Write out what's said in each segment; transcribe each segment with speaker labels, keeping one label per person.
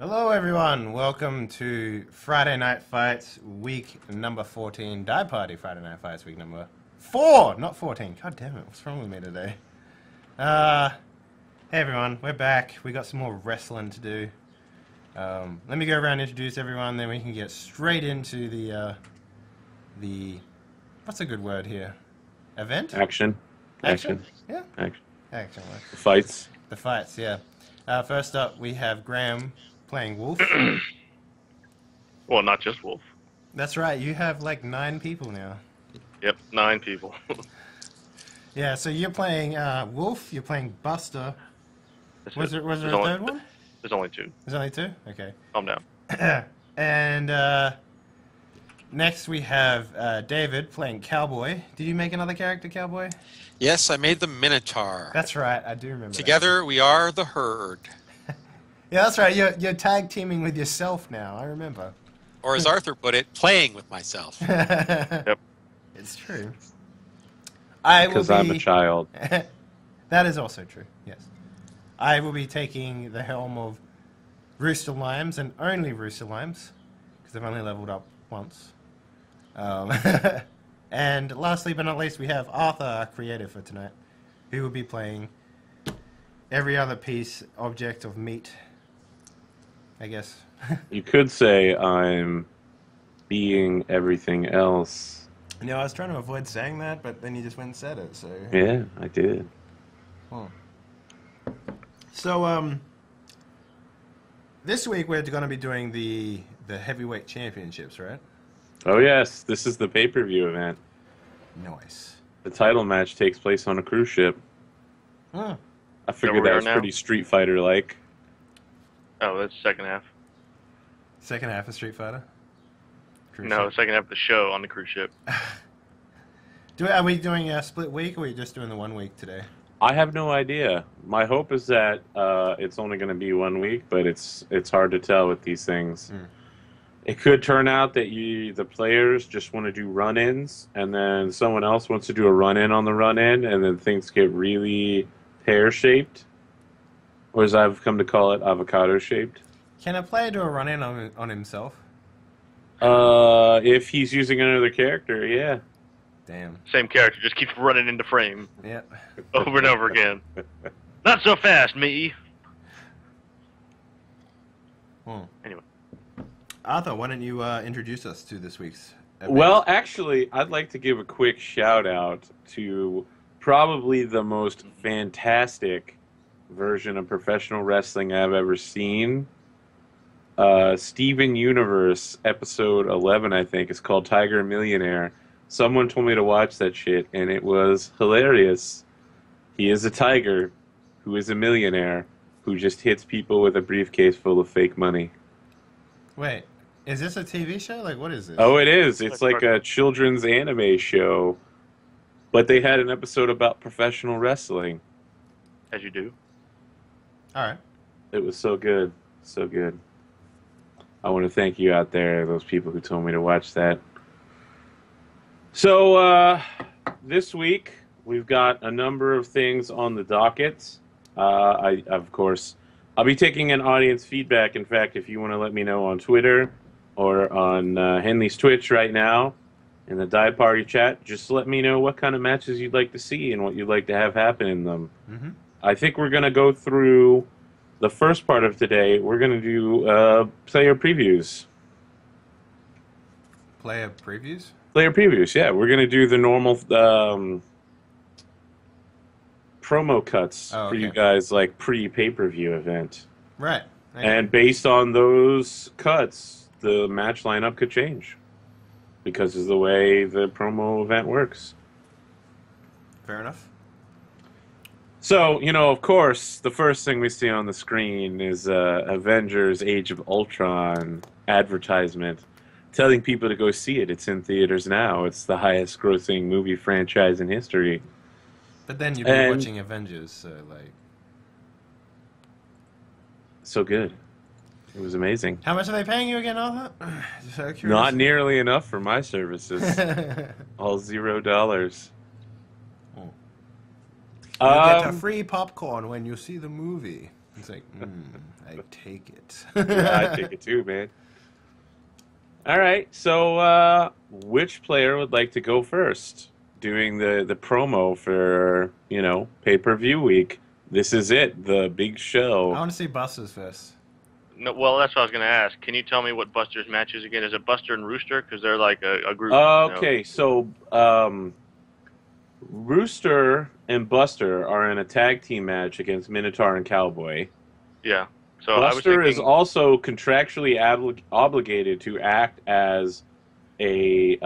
Speaker 1: Hello everyone, welcome to Friday Night Fights, week number 14, Die Party Friday Night Fights, week number 4, not 14. God damn it, what's wrong with me today? Hey everyone, we're back, we got some more wrestling to do. Let me go around and introduce everyone, then we can get straight into the what's a good word here? Event?
Speaker 2: Action.
Speaker 1: Action? Yeah?
Speaker 2: Action.
Speaker 1: Action.
Speaker 2: The fights.
Speaker 1: The fights, yeah. First up, we have Graham playing Wolf.
Speaker 3: Well, not just Wolf.
Speaker 1: That's right, you have like 9 people now.
Speaker 3: Yep, 9 people.
Speaker 1: Yeah, so you're playing Wolf, you're playing Buster. Was there a third one?
Speaker 3: There's only 2.
Speaker 1: There's only 2? Okay.
Speaker 3: Calm down.
Speaker 1: And next we have David playing Cowboy. Did you make another character, Cowboy?
Speaker 4: Yes, I made the Minotaur.
Speaker 1: That's right, I do remember
Speaker 4: Together we are the herd.
Speaker 1: Yeah, that's right, you're tag teaming with yourself now, I remember.
Speaker 4: Or as Arthur put it, playing with myself.
Speaker 3: Yep.
Speaker 1: It's true.
Speaker 2: Because I'm a child.
Speaker 1: That is also true, yes. I will be taking the helm of Rooster Lymes, and only Rooster Lymes, because I've only leveled up once. And lastly but not least, we have Arthur, our creator for tonight, who will be playing every other piece, object of meat, I guess.
Speaker 2: You could say I'm being everything else.
Speaker 1: No, I was trying to avoid saying that, but then you just went and said it, so...
Speaker 2: Yeah, I did.
Speaker 1: Oh. So, this week we're going to be doing the heavyweight championships, right?
Speaker 2: Oh yes, this is the pay-per-view event.
Speaker 1: Nice.
Speaker 2: The title match takes place on a cruise ship.
Speaker 1: Huh.
Speaker 2: I figured that was pretty Street Fighter-like.
Speaker 3: Oh, that's the second half.
Speaker 1: Second half of Street Fighter? Cruise
Speaker 3: No,
Speaker 1: ship.
Speaker 3: the second half of the show on the cruise ship.
Speaker 1: Are we doing a split week, or are we just doing the 1 week today?
Speaker 2: I have no idea. My hope is that it's only going to be 1 week, but it's hard to tell with these things.
Speaker 1: Mm.
Speaker 2: It could turn out that the players just want to do run-ins, and then someone else wants to do a run-in on the run-in, and then things get really pear-shaped, or as I've come to call it, avocado-shaped.
Speaker 1: Can a player do a run-in on himself?
Speaker 2: If he's using another character, yeah.
Speaker 1: Damn.
Speaker 3: Same character, just keeps running into frame
Speaker 1: Yep.
Speaker 3: over and over again. Not so fast, me!
Speaker 1: Hmm.
Speaker 3: Anyway.
Speaker 1: Arthur, why don't you introduce us to this week's event?
Speaker 2: Well, actually, I'd like to give a quick shout-out to probably the most fantastic version of professional wrestling I've ever seen. Steven Universe, episode 11, I think, is called Tiger Millionaire. Someone told me to watch that shit, and it was hilarious. He is a tiger who is a millionaire who just hits people with a briefcase full of fake money.
Speaker 1: Wait, is this a TV show? Like, what is this?
Speaker 2: Oh, it is. It's like a children's anime show, but they had an episode about professional wrestling.
Speaker 3: As you do.
Speaker 1: Alright.
Speaker 2: It was so good. So good. I want to thank you out there, those people who told me to watch that. So, this week, we've got a number of things on the docket. Of course, I'll be taking an audience feedback. In fact, if you want to let me know on Twitter or on Henley's Twitch right now, in the Die Party chat, just let me know what kind of matches you'd like to see and what you'd like to have happen in them.
Speaker 1: Mm-hmm.
Speaker 2: I think we're going to go through the first part of today. We're going to do player previews.
Speaker 1: Player previews?
Speaker 2: Player previews, yeah. We're going to do the normal promo cuts for you guys, like pre-pay-per-view event.
Speaker 1: Right.
Speaker 2: And based on those cuts, the match lineup could change because of the way the promo event works.
Speaker 1: Fair enough.
Speaker 2: So, of course, the first thing we see on the screen is Avengers Age of Ultron advertisement telling people to go see it. It's in theaters now. It's the highest grossing movie franchise in history.
Speaker 1: But then you've been watching Avengers, so like...
Speaker 2: So good. It was amazing.
Speaker 1: How much are they paying you again, Arthur? Just out of curiosity.
Speaker 2: Not nearly enough for my services. All $0.
Speaker 1: You
Speaker 2: Oh.
Speaker 1: get a free popcorn when you see the movie. It's like, I take it.
Speaker 2: Yeah, I take it too, man. All right, so which player would like to go first? Doing the promo for, pay-per-view week. This is it, the big
Speaker 1: I
Speaker 2: show.
Speaker 1: want to see Busters first.
Speaker 3: No, well, that's what I was going to ask. Can you tell me what Buster's match is again? Is it Buster and Rooster? Because they're like a group.
Speaker 2: Okay, so Rooster and Buster are in a tag team match against Minotaur and Cowboy.
Speaker 3: Yeah. So I was
Speaker 2: Buster is
Speaker 3: thinking,
Speaker 2: also contractually obligated to act as a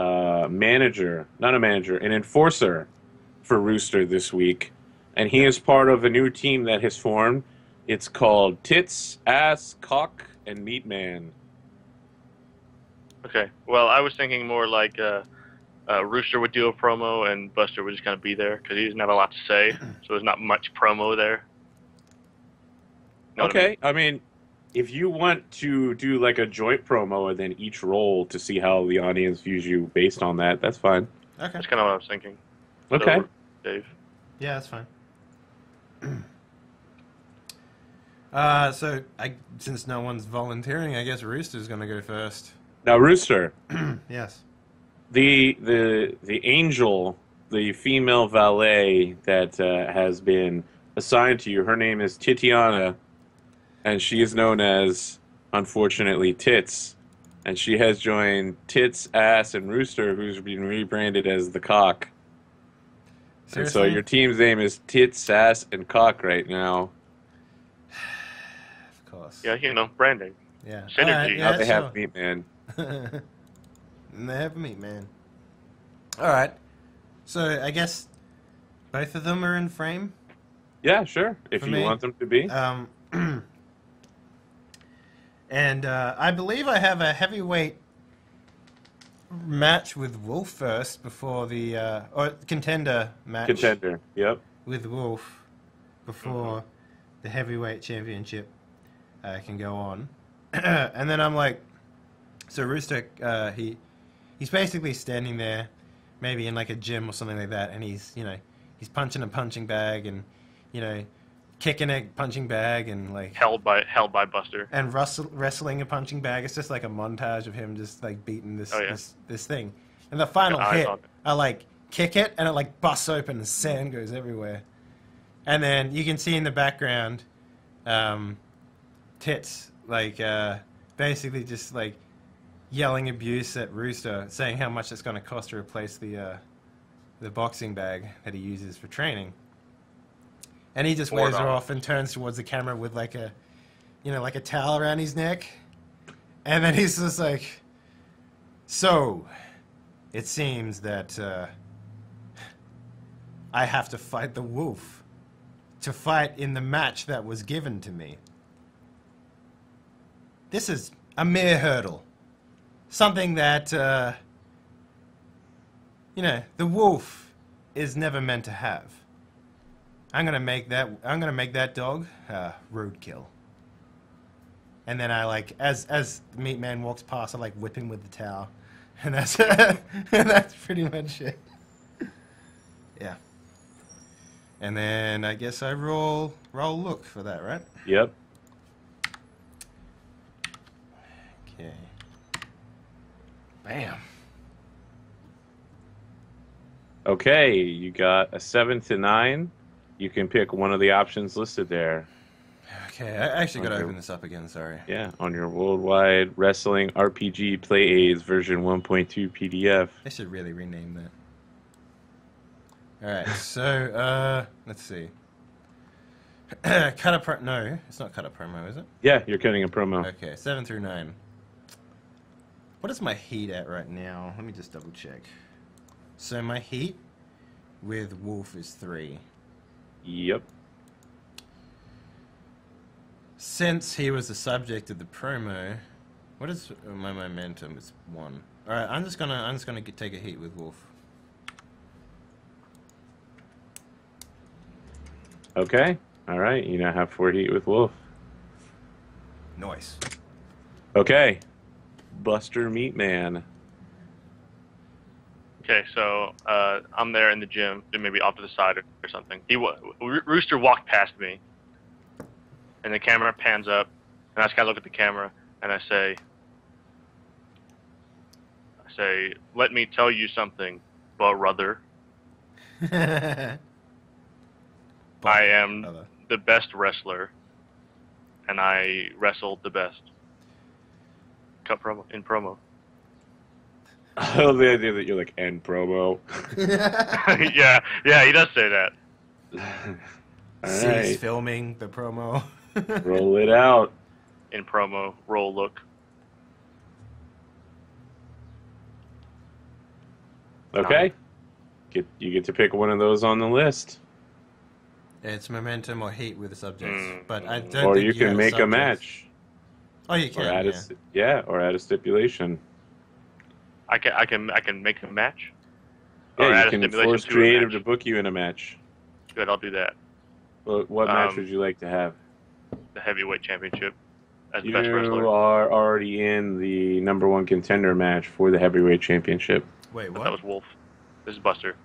Speaker 2: manager, not a manager, an enforcer for Rooster this week. And he is part of a new team that has formed. It's called Tits, Ass, Cock, and Meat Man.
Speaker 3: okay. Well, I was thinking more like Rooster would do a promo and Buster would just kind of be there because he doesn't have a lot to say, so there's not much promo there. Know what I mean?
Speaker 2: Okay, I mean, if you want to do like a joint promo and then each roll to see how the audience views you based on that, that's fine.
Speaker 1: Okay.
Speaker 3: That's kind of what I was thinking.
Speaker 2: Okay.
Speaker 3: So, Dave.
Speaker 1: Yeah, that's fine. So since no one's volunteering, I guess Rooster's gonna go first.
Speaker 2: Now, Rooster,
Speaker 1: Yes.
Speaker 2: the angel, the female valet that has been assigned to you, her name is Titiana, and she is known as, unfortunately, Tits. And she has joined Tits, Ass, and Rooster, who's been rebranded as the Cock. And so
Speaker 1: Seriously?
Speaker 2: your team's name is Tits, Ass, and Cock right now.
Speaker 1: Of course.
Speaker 3: Yeah, branding.
Speaker 1: Yeah.
Speaker 3: Synergy.
Speaker 1: Alright,
Speaker 2: Now
Speaker 1: yeah,
Speaker 2: they
Speaker 1: sure.
Speaker 2: have Meat Man.
Speaker 1: And they have meat, man. Alright. So I guess both of them are in frame.
Speaker 2: Yeah, sure. If
Speaker 1: For
Speaker 2: you
Speaker 1: me,
Speaker 2: want them to be.
Speaker 1: And I believe I have a heavyweight match with Wolf first before the or contender match
Speaker 2: Contender. Yep.
Speaker 1: with Wolf before the heavyweight championship can go on. And then I'm like, so Rooster, he's basically standing there, maybe in like a gym or something like that, and he's punching a punching bag and kicking a punching bag and like
Speaker 3: Held by Buster.
Speaker 1: and wrestling a punching bag. It's just like a montage of him just like beating this this thing. And the final
Speaker 3: Yeah, I
Speaker 1: hit,
Speaker 3: saw that.
Speaker 1: I like kick it and it like busts open and sand goes everywhere. And then you can see in the background, Tits like basically just like yelling abuse at Rooster, saying how much it's going to cost to replace the boxing bag that he uses for training. And he just waves her off and turns towards the camera with like a, like a towel around his neck. And then he's just like, so, it seems that I have to fight the wolf to fight in the match that was given to me. This is a mere hurdle. Something that, the wolf is never meant to have. I'm gonna make that dog roadkill. And then I like as the meat man walks past, I like whip him with the towel, and that's that's pretty much it. Yeah. And then I guess I roll look for that, right?
Speaker 2: Yep.
Speaker 1: Okay. Bam.
Speaker 2: Okay, you got a 7 to 9. You can pick one of the options listed there.
Speaker 1: Okay, I actually got to
Speaker 2: Okay.
Speaker 1: open this up again. Sorry.
Speaker 2: Yeah, on your Worldwide Wrestling RPG Play Aids version 1.2 PDF.
Speaker 1: I should really rename that. All right, so let's see. No, it's not cut a promo, is it?
Speaker 2: Yeah, you're cutting a promo.
Speaker 1: Okay, 7 through 9. What is my heat at right now? Let me just double check. So my heat with Wolf is 3.
Speaker 2: Yep.
Speaker 1: Since he was the subject of the promo, what is my momentum? It's 1. All right, I'm just gonna take a heat with Wolf.
Speaker 2: Okay. All right. You now have 4 heat with Wolf.
Speaker 1: Nice.
Speaker 2: Okay. Buster Meat Man.
Speaker 3: Okay, so I'm there in the gym, maybe off to the side or something. Rooster walked past me, and the camera pans up, and I just kind of look at the camera, and I say, let me tell you something, brother. I am the best wrestler, and I wrestled the best. Cut promo in promo.
Speaker 2: I love the idea that you're like, end promo.
Speaker 3: yeah, he does say that.
Speaker 1: Cease
Speaker 2: Alright.
Speaker 1: filming the promo.
Speaker 2: Roll it out.
Speaker 3: In promo, roll look.
Speaker 2: Okay. You get to pick one of those on the list.
Speaker 1: It's momentum or heat with the subjects, but I don't.
Speaker 2: Or
Speaker 1: think
Speaker 2: you can
Speaker 1: have
Speaker 2: make a
Speaker 1: subjects.
Speaker 2: match.
Speaker 1: Oh, you
Speaker 2: Or
Speaker 1: can.
Speaker 2: add or add a stipulation.
Speaker 3: I can make a match.
Speaker 2: Yeah,
Speaker 3: Or add
Speaker 2: you
Speaker 3: a
Speaker 2: can
Speaker 3: stipulation
Speaker 2: force
Speaker 3: to a
Speaker 2: creative
Speaker 3: match.
Speaker 2: to book you in a match.
Speaker 3: Good, I'll do that.
Speaker 2: What match would you like to have?
Speaker 3: The heavyweight championship as the best
Speaker 2: You
Speaker 3: wrestler.
Speaker 2: are already in the #1 contender match for the heavyweight championship.
Speaker 1: Wait,
Speaker 3: But
Speaker 1: what?
Speaker 3: that was Wolf. This is Buster.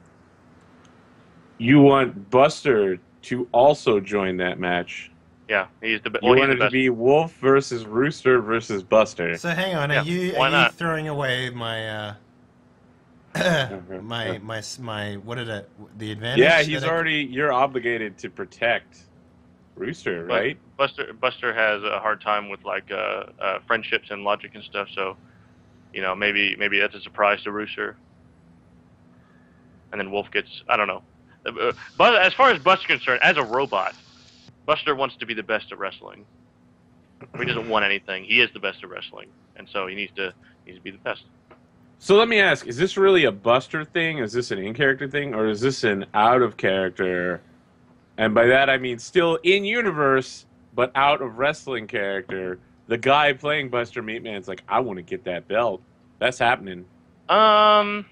Speaker 2: You want Buster to also join that match.
Speaker 3: Yeah, he's the best.
Speaker 2: You
Speaker 3: Well,
Speaker 2: want
Speaker 3: he's
Speaker 2: it
Speaker 3: the
Speaker 2: to
Speaker 3: best.
Speaker 2: be Wolf versus Rooster versus Buster.
Speaker 1: So hang on,
Speaker 3: Yeah,
Speaker 1: are you
Speaker 3: why not?
Speaker 1: throwing away my my what did it the advantage?
Speaker 2: Yeah,
Speaker 1: that
Speaker 2: you're obligated to protect Rooster,
Speaker 3: But
Speaker 2: right?
Speaker 3: Buster has a hard time with like friendships and logic and stuff. So, maybe that's a surprise to Rooster. And then Wolf gets, I don't know. But as far as Buster's concerned, as a robot, Buster wants to be the best at wrestling. He doesn't want anything. He is the best at wrestling, and so he needs to be the best.
Speaker 2: So let me ask, is this really a Buster thing? Is this an in-character thing? Or is this an out-of-character? And by that I mean still in-universe, but out-of-wrestling character. The guy playing Buster Meatman's like, I want to get that belt. That's happening.
Speaker 3: Well,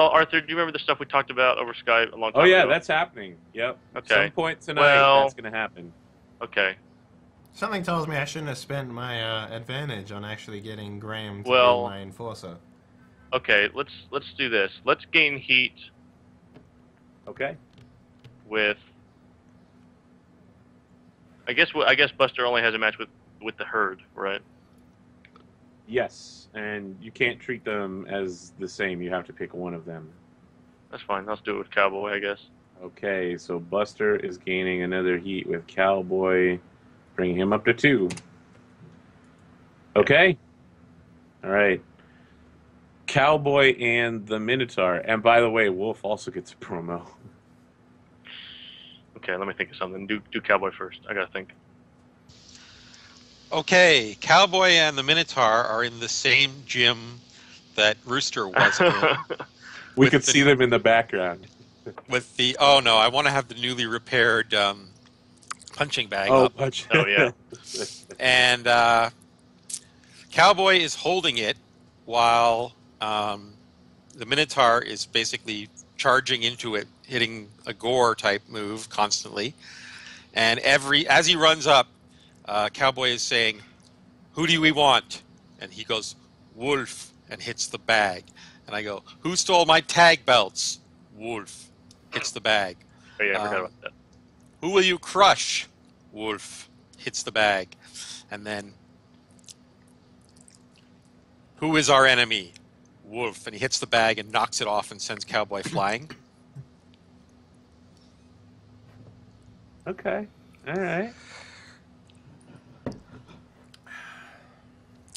Speaker 3: Arthur, do you remember the stuff we talked about over Skype a long time
Speaker 2: Oh, yeah,
Speaker 3: ago?
Speaker 2: that's happening. Yep.
Speaker 3: Okay.
Speaker 2: Some point tonight,
Speaker 3: Well-
Speaker 2: that's going to happen.
Speaker 3: Okay.
Speaker 1: Something tells me I shouldn't have spent my advantage on actually getting Graham to
Speaker 3: Well-
Speaker 1: be my enforcer.
Speaker 3: Okay, let's do this. Let's gain heat
Speaker 2: Okay.
Speaker 3: with. I guess Buster only has a match with the Herd, right?
Speaker 2: Yes, and you can't treat them as the same. You have to pick one of them.
Speaker 3: That's fine. Let's do it with Cowboy, I guess.
Speaker 2: Okay, so Buster is gaining another heat with Cowboy, bringing him up to 2. Okay. All right. Cowboy and the Minotaur. And by the way, Wolf also gets a promo.
Speaker 3: Okay, let me think of something. Do Cowboy first. I gotta think.
Speaker 4: Okay, Cowboy and the Minotaur are in the same gym that Rooster was in.
Speaker 2: We
Speaker 4: With
Speaker 2: could
Speaker 4: the-
Speaker 2: see them in the background.
Speaker 4: With the I want to have the newly repaired punching bag
Speaker 2: Oh,
Speaker 4: up.
Speaker 2: punch.
Speaker 3: Oh, yeah.
Speaker 4: And Cowboy is holding it while the Minotaur is basically charging into it, hitting a gore type move constantly. And as he runs up, Cowboy is saying, "Who do we want?" And he goes, "Wolf," and hits the bag. And I go, "Who stole my tag belts?" Wolf. Hits the bag.
Speaker 3: Oh, yeah, I forgot about that.
Speaker 4: Who will you crush? Wolf. Hits the bag. And then, who is our enemy? Wolf. And he hits the bag and knocks it off and sends Cowboy flying.
Speaker 2: Okay. All right.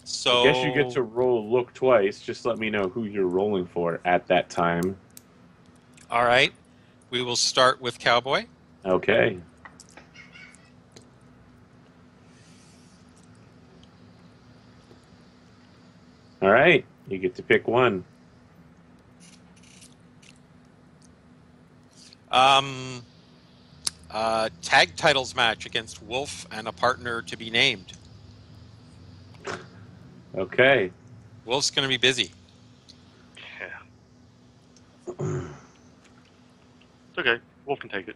Speaker 4: So
Speaker 2: I guess you get to roll look twice. Just let me know who you're rolling for at that time.
Speaker 4: All right. We will start with Cowboy.
Speaker 2: Okay. All right. You get to pick one.
Speaker 4: Tag titles match against Wolf and a partner to be named.
Speaker 2: Okay.
Speaker 4: Wolf's going to be busy.
Speaker 3: Yeah. It's okay. Wolf can take it.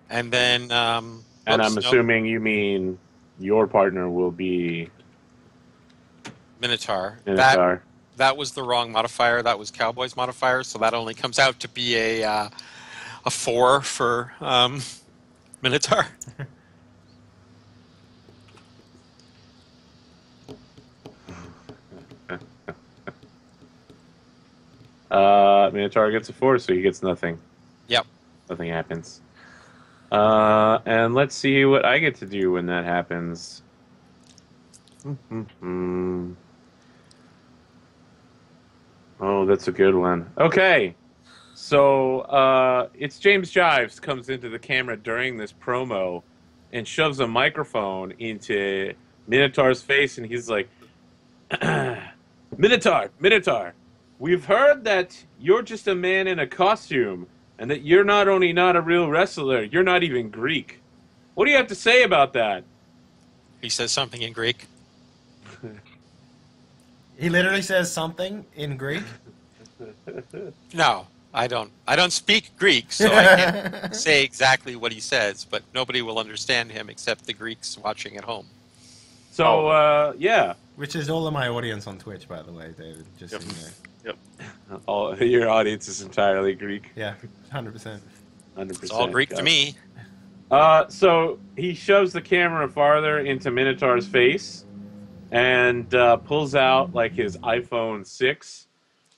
Speaker 4: And then,
Speaker 2: And I'm assuming you mean your partner will be
Speaker 4: Minotaur.
Speaker 2: Minotaur.
Speaker 4: That was the wrong modifier. That was Cowboy's modifier, so that only comes out to be a 4 for Minotaur.
Speaker 2: Minotaur gets a 4, so he gets nothing.
Speaker 4: Yep.
Speaker 2: Nothing happens. And let's see what I get to do when that happens. Oh, that's a good one. Okay. So, it's James Jives comes into the camera during this promo and shoves a microphone into Minotaur's face, and he's like, Minotaur, we've heard that you're just a man in a costume, and that you're not only not a real wrestler, you're not even Greek. What do you have to say about that?
Speaker 4: He says something in Greek.
Speaker 1: He literally says something in Greek.
Speaker 4: No, I don't. I don't speak Greek, so I can't say exactly what he says. But nobody will understand him except the Greeks watching at home.
Speaker 2: So, yeah.
Speaker 1: Which is all of my audience on Twitch, by the way, David. Just so you know.
Speaker 2: Yep. Your audience is entirely Greek.
Speaker 1: Yeah, 100%.
Speaker 2: 100%.
Speaker 4: It's all Greek to me.
Speaker 2: So he shoves the camera farther into Minotaur's face and pulls out like his iPhone 6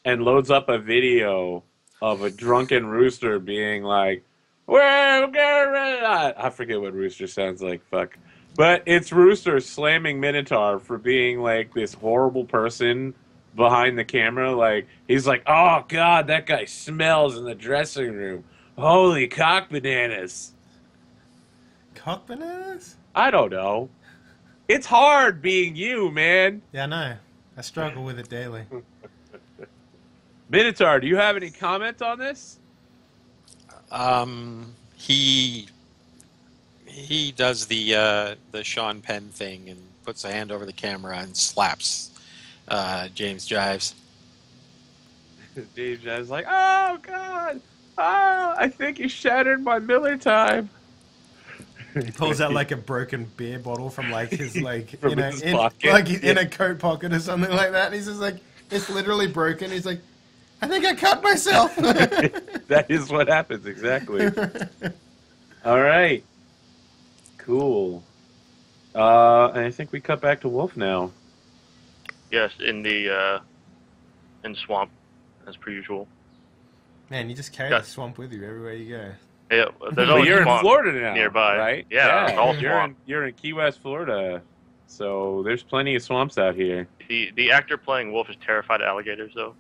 Speaker 2: and loads up a video of a drunken rooster being like, I forget what rooster sounds like, fuck. But it's Rooster slamming Minotaur for being like this horrible person behind the camera. Like, he's like, oh god, that guy smells in the dressing room. Holy cock bananas.
Speaker 1: Cock bananas?
Speaker 2: I don't know. It's hard being you, man.
Speaker 1: Yeah, I know. I struggle with it daily.
Speaker 2: Minotaur, do you have any comment on this?
Speaker 4: He does the Sean Penn thing and puts a hand over the camera and slaps James Jives.
Speaker 2: James Jives like, oh god, I think you shattered my Miller time.
Speaker 1: He pulls out like a broken beer bottle from like his like
Speaker 2: From
Speaker 1: you know
Speaker 2: his
Speaker 1: in,
Speaker 2: pocket.
Speaker 1: like in a coat pocket or something like that. And he's just like, it's literally broken. He's like, I think I cut myself.
Speaker 2: That is what happens exactly. All right, cool. And I think we cut back to Wolf now.
Speaker 3: Yes, in the swamp, as per usual.
Speaker 1: Man, you just carry the swamp with you everywhere you go.
Speaker 3: Yeah, there's
Speaker 2: But
Speaker 3: always
Speaker 2: you're in
Speaker 3: swamp
Speaker 2: Florida now,
Speaker 3: nearby,
Speaker 2: right?
Speaker 3: Yeah, it's all
Speaker 2: you're
Speaker 3: swamp.
Speaker 2: you're in Key West, Florida, so there's plenty of swamps out here.
Speaker 3: The actor playing Wolf is terrified of alligators, though.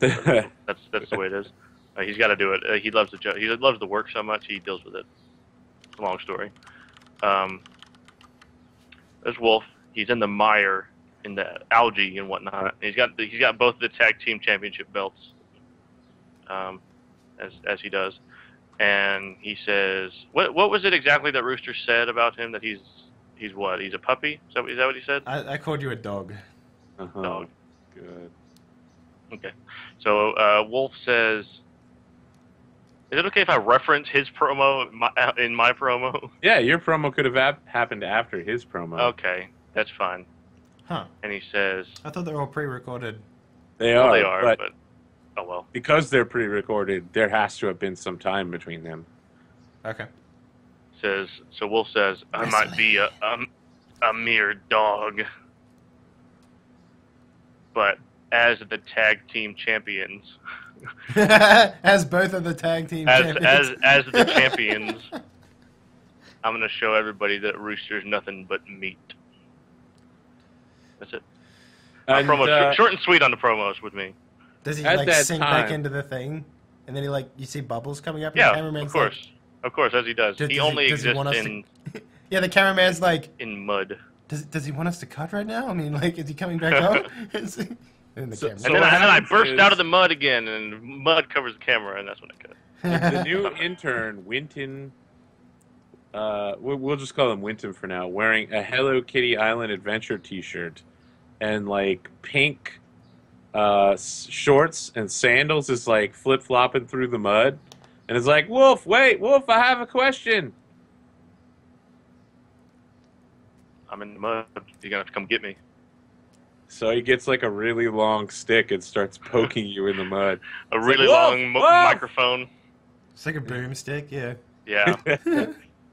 Speaker 3: That's the way it is. He's got to do it. He loves the he loves the work so much he deals with it. It's a long story. There's Wolf. He's in the mire, in the algae and whatnot. He's got both the tag team championship belts, as he does. And he says, what was it exactly that Rooster said about him? That he's what? He's a puppy? Is that what he said?
Speaker 1: I called you a dog.
Speaker 2: Uh-huh.
Speaker 3: Dog.
Speaker 2: Good.
Speaker 3: Okay. So Wolf says, is it okay if I reference his promo in my promo?
Speaker 2: Yeah, your promo could have happened after his promo.
Speaker 3: Okay, that's fine.
Speaker 1: Huh.
Speaker 3: And he says,
Speaker 1: I thought they were all pre-recorded.
Speaker 2: They
Speaker 3: well,
Speaker 2: are,
Speaker 3: they are, but oh well.
Speaker 2: because they're pre-recorded, there has to have been some time between them.
Speaker 1: Okay.
Speaker 3: So Wolf says, I might be a mere dog, but as the tag team champions,
Speaker 1: As both of the tag team champions.
Speaker 3: as the champions, I'm gonna show everybody that Rooster's nothing but meat. That's it. My
Speaker 2: And,
Speaker 3: promo short and sweet on the promos with me.
Speaker 1: Does he
Speaker 2: at
Speaker 1: like
Speaker 2: that
Speaker 1: sink back
Speaker 2: time-
Speaker 1: into the thing? And then you see bubbles coming up and
Speaker 3: Yeah,
Speaker 1: the cameraman's
Speaker 3: of course, as he does.
Speaker 1: Does
Speaker 3: He
Speaker 1: he-
Speaker 3: only
Speaker 1: does he want
Speaker 3: exists
Speaker 1: us to- yeah, the cameraman's like,
Speaker 3: in mud.
Speaker 1: does he want us to cut right now? I mean, like, is he coming back up? And the
Speaker 2: So-
Speaker 1: camera.
Speaker 2: so
Speaker 3: And then
Speaker 2: what
Speaker 3: I
Speaker 2: happens
Speaker 3: burst
Speaker 2: is-
Speaker 3: out of the mud again, and mud covers the camera, and that's when I cut.
Speaker 2: The new intern, Winton, we'll just call him Winton for now, wearing a Hello Kitty Island Adventure t-shirt and like pink shorts and sandals, is like flip-flopping through the mud and is like, Wolf, I have a question.
Speaker 3: I'm in the mud. You're gonna have to come get me.
Speaker 2: So he gets like a really long stick and starts poking you in the mud.
Speaker 3: A really
Speaker 2: like,
Speaker 3: long
Speaker 2: "Wolf!
Speaker 3: microphone.
Speaker 1: It's like a boomstick, yeah.
Speaker 3: Yeah.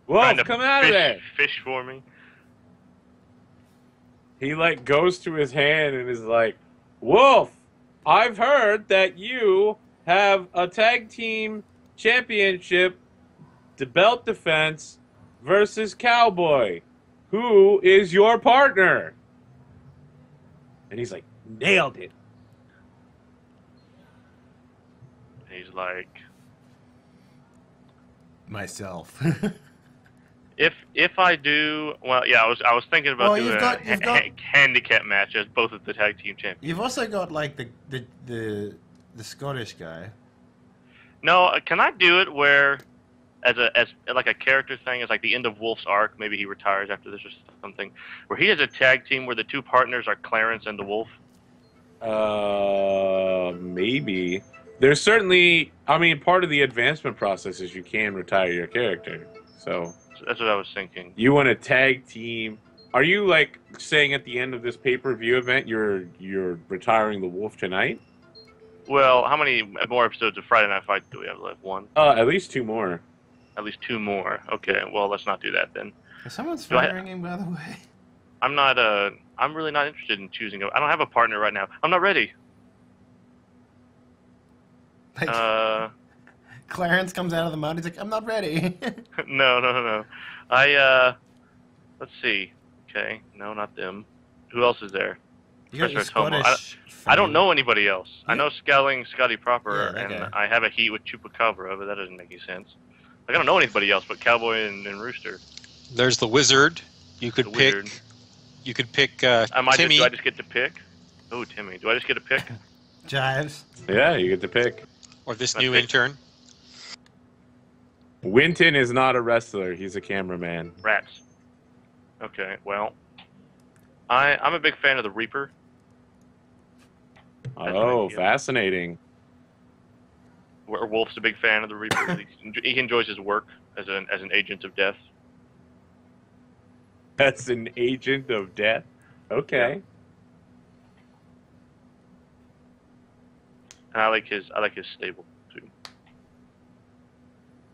Speaker 2: Wolf,
Speaker 3: Trying to
Speaker 2: come out of there.
Speaker 3: Fish for me.
Speaker 2: He like goes to his hand and is like, Wolf, I've heard that you have a tag team championship, the belt defense versus Cowboy. Who is your partner? And he's like, nailed it.
Speaker 3: He's like,
Speaker 1: Myself.
Speaker 3: if I do, well, yeah, I was thinking about
Speaker 1: Well,
Speaker 3: doing
Speaker 1: you've got-
Speaker 3: handicap match as both of the tag team champions.
Speaker 1: You've also got like the Scottish guy.
Speaker 3: No, can I do it where, as like a character thing, as like the end of Wolf's arc, maybe he retires after this or something, where he has a tag team where the two partners are Clarence and the Wolf?
Speaker 2: Maybe. There's certainly, I mean, part of the advancement process is you can retire your character. So
Speaker 3: That's what I was thinking.
Speaker 2: you want a tag team. Are you like saying at the end of this pay-per-view event you're retiring the Wolf tonight?
Speaker 3: Well, how many more episodes of Friday Night Fights do we have left? One?
Speaker 2: At least 2 more.
Speaker 3: At least 2 more. Okay, well, let's not do that then.
Speaker 1: Someone's
Speaker 3: Do I-
Speaker 1: firing him, by the way.
Speaker 3: I'm really not interested in choosing. I don't have a partner right now. I'm not ready.
Speaker 1: Like, Clarence comes out of the mud. He's like, I'm not ready.
Speaker 3: No. Let's see. Okay, no, not them. Who else is there?
Speaker 1: You got your
Speaker 3: Professor Tomo.
Speaker 1: Scottish.
Speaker 3: I don't
Speaker 1: fan.
Speaker 3: know anybody else. I
Speaker 1: Yeah.
Speaker 3: know Skelling, Scotty Proper,
Speaker 1: Yeah, that
Speaker 3: and
Speaker 1: guy.
Speaker 3: I have a heat with Chupacabra, but that doesn't make any sense. Like, I don't know anybody else but Cowboy and Rooster.
Speaker 4: There's the Wizard. You could
Speaker 3: The
Speaker 4: pick.
Speaker 3: Wizard.
Speaker 4: You could pick
Speaker 3: Do
Speaker 4: Timmy.
Speaker 3: I just get to pick? Oh, Timmy. Do I just get to pick?
Speaker 1: Jives.
Speaker 2: Yeah, you get to pick.
Speaker 4: Or this
Speaker 3: Let's
Speaker 4: new
Speaker 3: pick.
Speaker 4: intern.
Speaker 2: Winton is not a wrestler. He's a cameraman.
Speaker 3: Rats. Okay, well, I'm a big fan of the Reaper.
Speaker 2: Oh,
Speaker 3: idea.
Speaker 2: fascinating.
Speaker 3: Wolf's a big fan of the Reaper. He enjoys his work as an agent of death.
Speaker 2: That's an agent of death. Okay.
Speaker 3: And I like his stable too.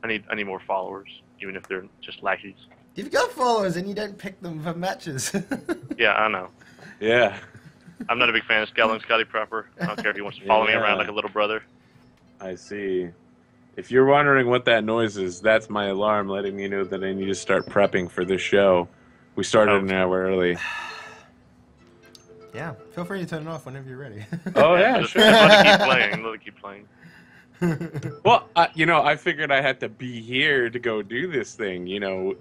Speaker 3: I need more followers, even if they're just lackeys.
Speaker 1: You've got followers and you don't pick them for matches.
Speaker 3: Yeah, I know.
Speaker 2: Yeah.
Speaker 3: I'm not a big fan of Scotty Proper. I don't care if he wants to follow me around like a little brother.
Speaker 2: I see. If you're wondering what that noise is, that's my alarm letting me know that I need to start prepping for this show. We started an hour early.
Speaker 1: Yeah, feel free to turn it off whenever you're ready.
Speaker 2: Oh, yeah,
Speaker 3: Just
Speaker 2: sure.
Speaker 3: let it keep playing.
Speaker 2: Well, I figured I had to be here to go do this thing,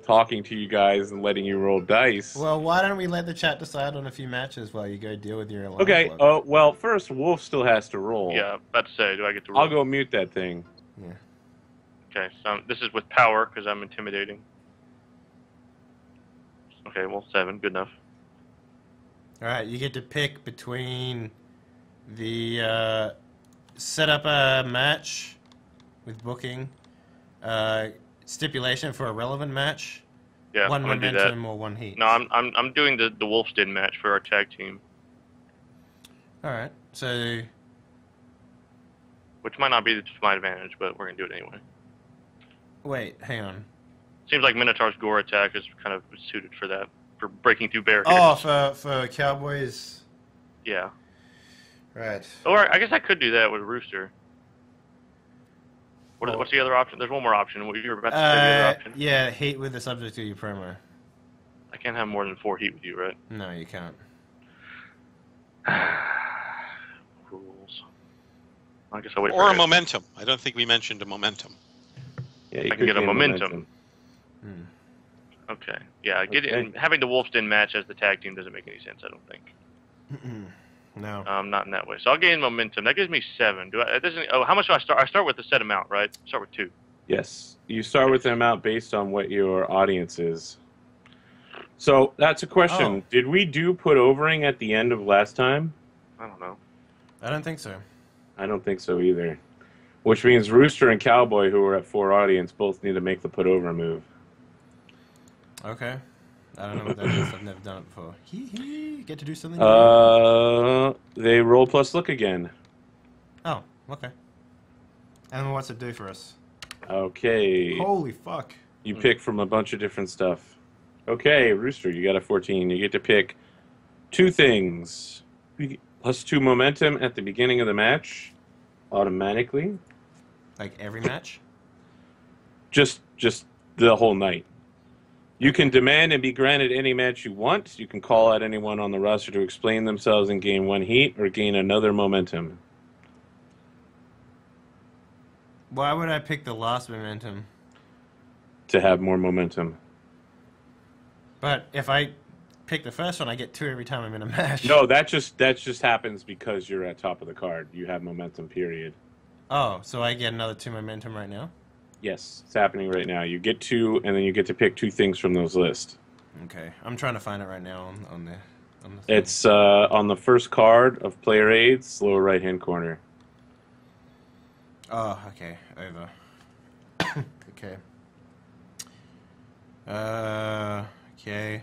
Speaker 2: talking to you guys and letting you roll dice.
Speaker 1: Well, why don't we let the chat decide on a few matches while you go deal with your alarm
Speaker 2: Okay,
Speaker 1: clock?
Speaker 2: well, first, Wolf still has to roll.
Speaker 3: Yeah, about to say, do I get to roll?
Speaker 2: I'll go mute that thing.
Speaker 1: Yeah.
Speaker 3: Okay, so this is with power because I'm intimidating. Okay, well, 7, good enough.
Speaker 1: All right, you get to pick between the set up a match with booking, stipulation for a relevant match,
Speaker 3: Yeah,
Speaker 1: one
Speaker 3: I'm gonna do that.
Speaker 1: momentum or one heat.
Speaker 3: No, I'm doing the Wolf's Den match for our tag team,
Speaker 1: All right, so
Speaker 3: which might not be to my advantage, but we're gonna do it anyway.
Speaker 1: wait, hang on.
Speaker 3: Seems like Minotaur's gore attack is kind of suited for that, for breaking through barriers.
Speaker 1: Oh, for Cowboys,
Speaker 3: Yeah.
Speaker 1: right?
Speaker 3: Or I guess I could do that with Rooster.
Speaker 1: Well-
Speaker 3: What's the other option? There's one more option. What you were about to say the other option.
Speaker 1: Yeah, heat with the subject of your promo.
Speaker 3: I can't have more than 4 heat with you, right?
Speaker 1: No, you can't.
Speaker 3: Rules. I guess I'll wait
Speaker 4: Or
Speaker 3: for
Speaker 4: a
Speaker 3: it.
Speaker 4: momentum. I don't think we mentioned a momentum.
Speaker 2: Yeah,
Speaker 3: I
Speaker 2: you
Speaker 3: can
Speaker 2: could
Speaker 3: get a
Speaker 2: gain
Speaker 3: momentum.
Speaker 1: Hmm.
Speaker 3: Okay. Yeah,
Speaker 2: Okay.
Speaker 3: having the Wolf's Den match as the tag team doesn't make any sense, I don't think.
Speaker 1: No.
Speaker 3: Not in that way. So I'll gain momentum. That gives me 7. It doesn't. Oh, how much do I start? I start with the set amount, right? Start with 2.
Speaker 2: Yes. You start with the amount based on what your audience is. So that's a question.
Speaker 1: Oh.
Speaker 2: Did we do put overing at the end of last time?
Speaker 3: I don't know.
Speaker 1: I don't think so.
Speaker 2: I don't think so either. Which means Rooster and Cowboy, who are at 4 audience, both need to make the put over move.
Speaker 1: Okay. I don't know what that is. I've never done it before. Hee hee. Get to do something.
Speaker 2: They roll plus look again.
Speaker 1: Oh, okay. And what's it do for us?
Speaker 2: Okay.
Speaker 1: Holy fuck.
Speaker 2: You pick from a bunch of different stuff. Okay, Rooster, you got a 14. You get to pick 2 things. Plus 2 momentum at the beginning of the match. Automatically?
Speaker 1: Like every match?
Speaker 2: Just the whole night. You can demand and be granted any match you want. You can call out anyone on the roster to explain themselves and gain 1 heat or gain another momentum.
Speaker 1: Why would I pick the last momentum?
Speaker 2: To have more momentum.
Speaker 1: But if I pick the first one, I get 2 every time I'm in a match.
Speaker 2: No, that just happens because you're at top of the card. You have momentum, period.
Speaker 1: Oh, so I get another 2 momentum right now?
Speaker 2: Yes, it's happening right now. You get 2, and then you get to pick 2 things from those lists.
Speaker 1: Okay, I'm trying to find it right now on the thing.
Speaker 2: It's on the first card of player aids, lower right-hand corner.
Speaker 1: Oh, okay, over. Okay. Okay.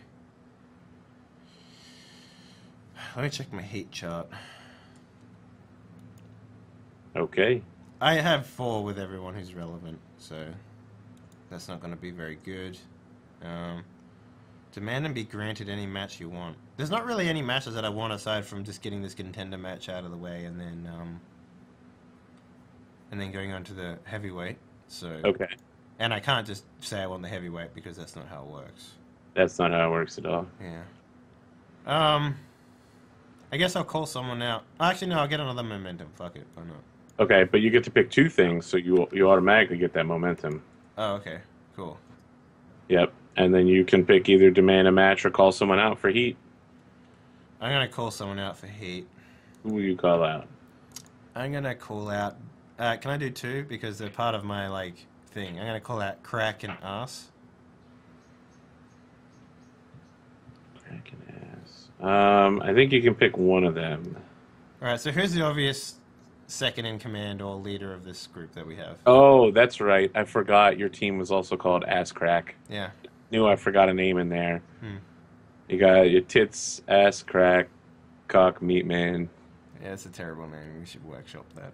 Speaker 1: Let me check my heat chart.
Speaker 2: Okay.
Speaker 1: I have 4 with everyone who's relevant, so that's not going to be very good. Demand and be granted any match you want. There's not really any matches that I want aside from just getting this contender match out of the way and then going on to the heavyweight. So
Speaker 2: Okay.
Speaker 1: And I can't just say I want the heavyweight because that's not how it works.
Speaker 2: That's not how it works at all.
Speaker 1: Yeah. I guess I'll call someone out. Actually, no, I'll get another momentum. Fuck it, why not?
Speaker 2: Okay, but you get to pick 2 things, so you automatically get that momentum.
Speaker 1: Oh, okay, cool.
Speaker 2: Yep, and then you can pick either demand a match or call someone out for heat.
Speaker 1: I'm gonna call someone out for heat.
Speaker 2: Who will you call out?
Speaker 1: I'm gonna call out. Can I do 2 because they're part of my thing? I'm gonna call out crack and ass.
Speaker 2: Crack and ass. I think you can pick one of them.
Speaker 1: All right. So who's the obvious second in command or leader of this group that we have?
Speaker 2: Oh, that's right. I forgot your team was also called Ass Crack.
Speaker 1: Yeah.
Speaker 2: Knew I forgot a name in there. You got your tits, ass crack, cock, meat man.
Speaker 1: Yeah, it's a terrible name. We should workshop that.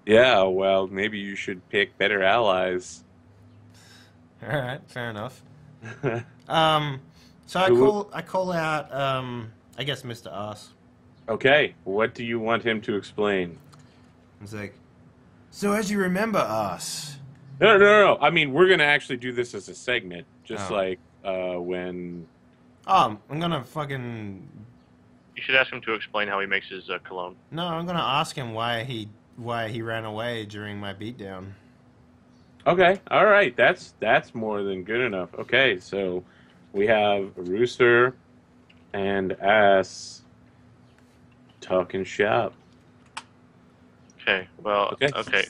Speaker 2: Yeah, well, maybe you should pick better allies.
Speaker 1: All right, fair enough. So I call out I guess Mr. Ass.
Speaker 2: Okay, what do you want him to explain?
Speaker 1: It's like, so as you remember Ass.
Speaker 2: No. I mean, we're gonna actually do this as a segment, just
Speaker 1: Oh.
Speaker 2: like when.
Speaker 1: I'm gonna fucking.
Speaker 3: You should ask him to explain how he makes his cologne.
Speaker 1: No, I'm gonna ask him why he ran away during my beatdown.
Speaker 2: Okay, all right, that's more than good enough. Okay, so we have Rooster and Ass talking shop.
Speaker 3: Okay, well,
Speaker 2: Okay.
Speaker 3: okay.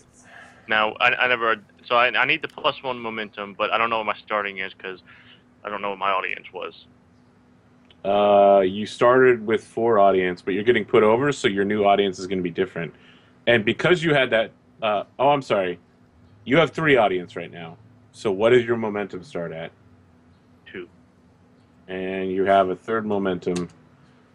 Speaker 3: Now, I never... So I need the +1 momentum, but I don't know what my starting is because I don't know what my audience was.
Speaker 2: You started with 4 audience, but you're getting put over, so your new audience is going to be different. And because you had that... I'm sorry. You have 3 audience right now. So what does your momentum start at?
Speaker 3: 2.
Speaker 2: And you have a 3rd momentum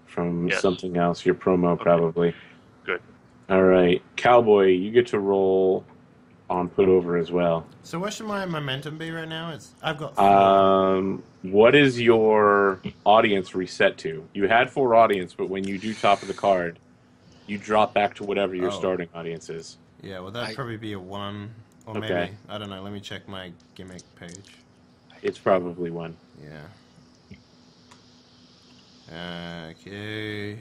Speaker 2: from
Speaker 3: Yes.
Speaker 2: something else, your promo probably.
Speaker 3: Good.
Speaker 2: All right. Cowboy, you get to roll on put over as well.
Speaker 1: So what should my momentum be right now? I've got 4.
Speaker 2: What is your audience reset to? You had 4 audience, but when you do top of the card, you drop back to whatever your starting audience is.
Speaker 1: Yeah, well that'd probably be a 1. Or
Speaker 2: Okay.
Speaker 1: maybe, I don't know, let me check my gimmick page.
Speaker 2: It's probably 1.
Speaker 1: Yeah. Okay.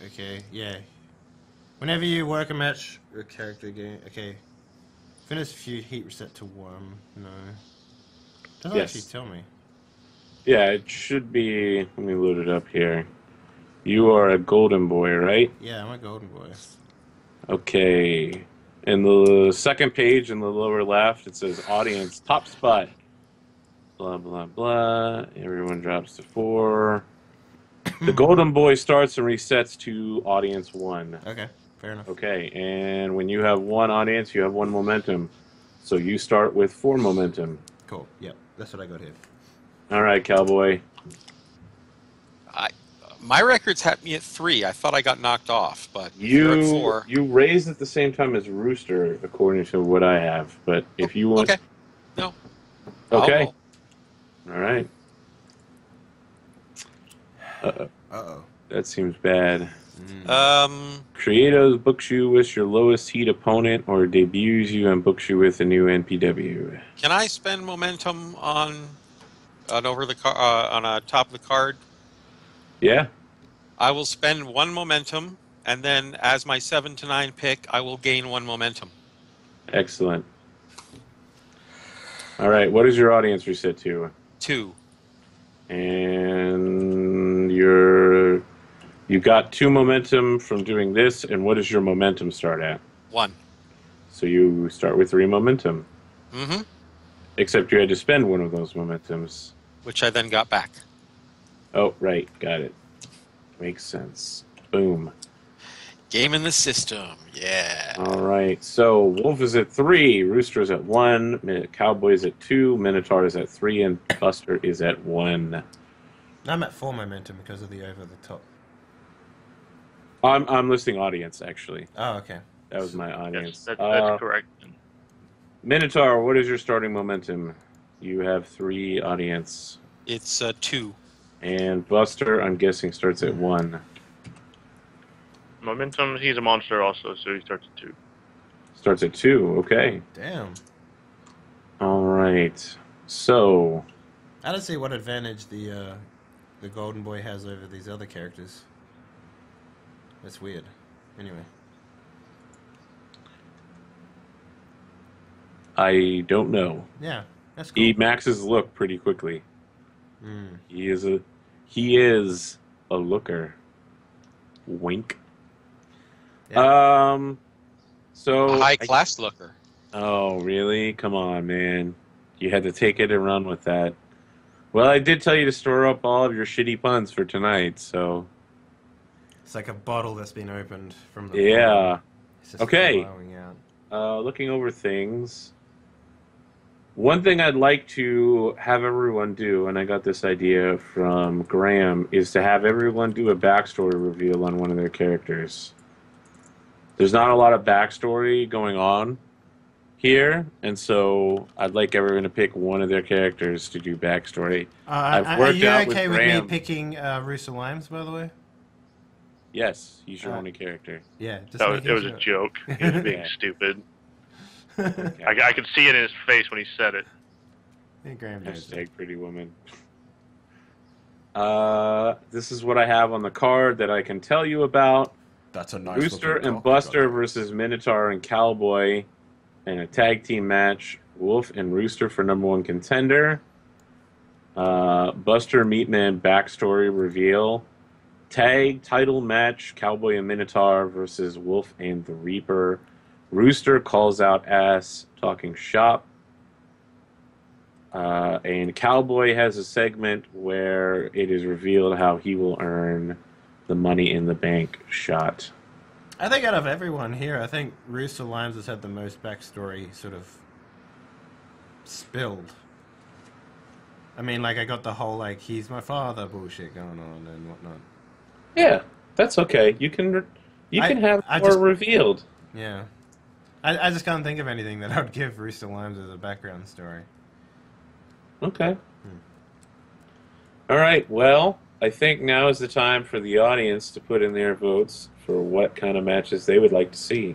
Speaker 1: Okay, yeah. Whenever you work a match or character game, okay. Finish feud heat reset to 1. No. Doesn't
Speaker 2: Yes.
Speaker 1: actually tell me.
Speaker 2: Yeah, it should be. Let me load it up here. You are a golden boy, right?
Speaker 1: Yeah, I'm a golden boy.
Speaker 2: Okay. In the second page in the lower left, it says audience top spot. Blah, blah, blah. Everyone drops to 4. The golden boy starts and resets to audience 1.
Speaker 1: Okay, fair enough.
Speaker 2: Okay, and when you have 1 audience, you have 1 momentum. So you start with 4 momentum.
Speaker 1: Cool, yep, that's what I got here.
Speaker 2: All right, Cowboy.
Speaker 4: My records had me at 3. I thought I got knocked off, but you're at 4.
Speaker 2: You raised at the same time as Rooster, according to what I have. But if you want...
Speaker 4: Okay. No.
Speaker 2: Okay.
Speaker 4: I'll roll.
Speaker 2: All right.
Speaker 1: Uh-oh.
Speaker 2: That seems bad.
Speaker 4: Um,
Speaker 2: Creatos books you with your lowest heat opponent or debuts you and books you with a new NPW.
Speaker 4: can I spend momentum on on a top of the card?
Speaker 2: Yeah?
Speaker 4: I will spend 1 momentum, and then as my 7 to 9 pick, I will gain 1 momentum.
Speaker 2: Excellent. All right, what is your audience reset to?
Speaker 4: 2.
Speaker 2: And you got 2 momentum from doing this, and what does your momentum start at?
Speaker 4: 1.
Speaker 2: So you start with 3 momentum.
Speaker 4: Mm-hmm.
Speaker 2: Except you had to spend one of those momentums.
Speaker 4: Which I then got back.
Speaker 2: Oh, right, got it. Makes sense. Boom.
Speaker 4: Game in the system, yeah.
Speaker 2: All right, so Wolf is at 3, Rooster is at 1, Cowboy is at 2, Minotaur is at 3, and Buster is at 1.
Speaker 1: I'm at 4 momentum because of the over the top.
Speaker 2: I'm listing audience, actually.
Speaker 1: Oh, okay.
Speaker 2: That was my
Speaker 3: Yes,
Speaker 2: audience.
Speaker 3: that's correct.
Speaker 2: Minotaur, what is your starting momentum? You have 3 audience.
Speaker 4: It's 2.
Speaker 2: And Buster, I'm guessing, starts at 1.
Speaker 3: Momentum, he's a monster also, so he starts at 2.
Speaker 2: Starts at 2, okay.
Speaker 1: Damn.
Speaker 2: All right. So,
Speaker 1: I don't see what advantage the Golden Boy has over these other characters. That's weird. Anyway.
Speaker 2: I don't know.
Speaker 1: Yeah, that's cool.
Speaker 2: He maxes look pretty quickly.
Speaker 1: Mm.
Speaker 2: He is a looker. Wink.
Speaker 1: Yeah.
Speaker 2: So
Speaker 4: A high-class looker.
Speaker 2: Oh, really? Come on, man. You had to take it and run with that. Well, I did tell you to store up all of your shitty puns for tonight, so...
Speaker 1: It's like a bottle that's been opened from the
Speaker 2: Yeah.
Speaker 1: bottom. It's just
Speaker 2: Okay.
Speaker 1: flowing out.
Speaker 2: Looking over things. One thing I'd like to have everyone do, and I got this idea from Graham, is to have everyone do a backstory reveal on one of their characters. There's not a lot of backstory going on here, and so I'd like everyone to pick one of their characters to do backstory.
Speaker 1: Are you okay with me picking Rooster Lymes, by the way?
Speaker 2: Yes, he's your only character.
Speaker 1: Yeah, just
Speaker 3: It was a joke. He was being stupid. I could see it in his face when he said it.
Speaker 1: Yeah, Graham knows
Speaker 2: Hashtag pretty woman. This is what I have on the card that I can tell you about.
Speaker 1: That's a nice
Speaker 2: Rooster and Buster versus Minotaur and Cowboy in a tag team match. Wolf and Rooster for #1 contender. Buster Meatman backstory reveal. Tag title match, Cowboy and Minotaur versus Wolf and the Reaper. Rooster calls out ass talking shop. And Cowboy has a segment where it is revealed how he will earn the Money in the Bank shot.
Speaker 1: I think out of everyone here, I think Rooster Lymes has had the most backstory sort of spilled. I mean, like, I got the whole, like, he's my father bullshit going on and whatnot.
Speaker 2: Yeah, that's okay. You can have more revealed.
Speaker 1: Yeah. I just can't think of anything that I would give Rooster Lymes as a background story.
Speaker 2: Okay. All right, well, I think now is the time for the audience to put in their votes for what kind of matches they would like to see.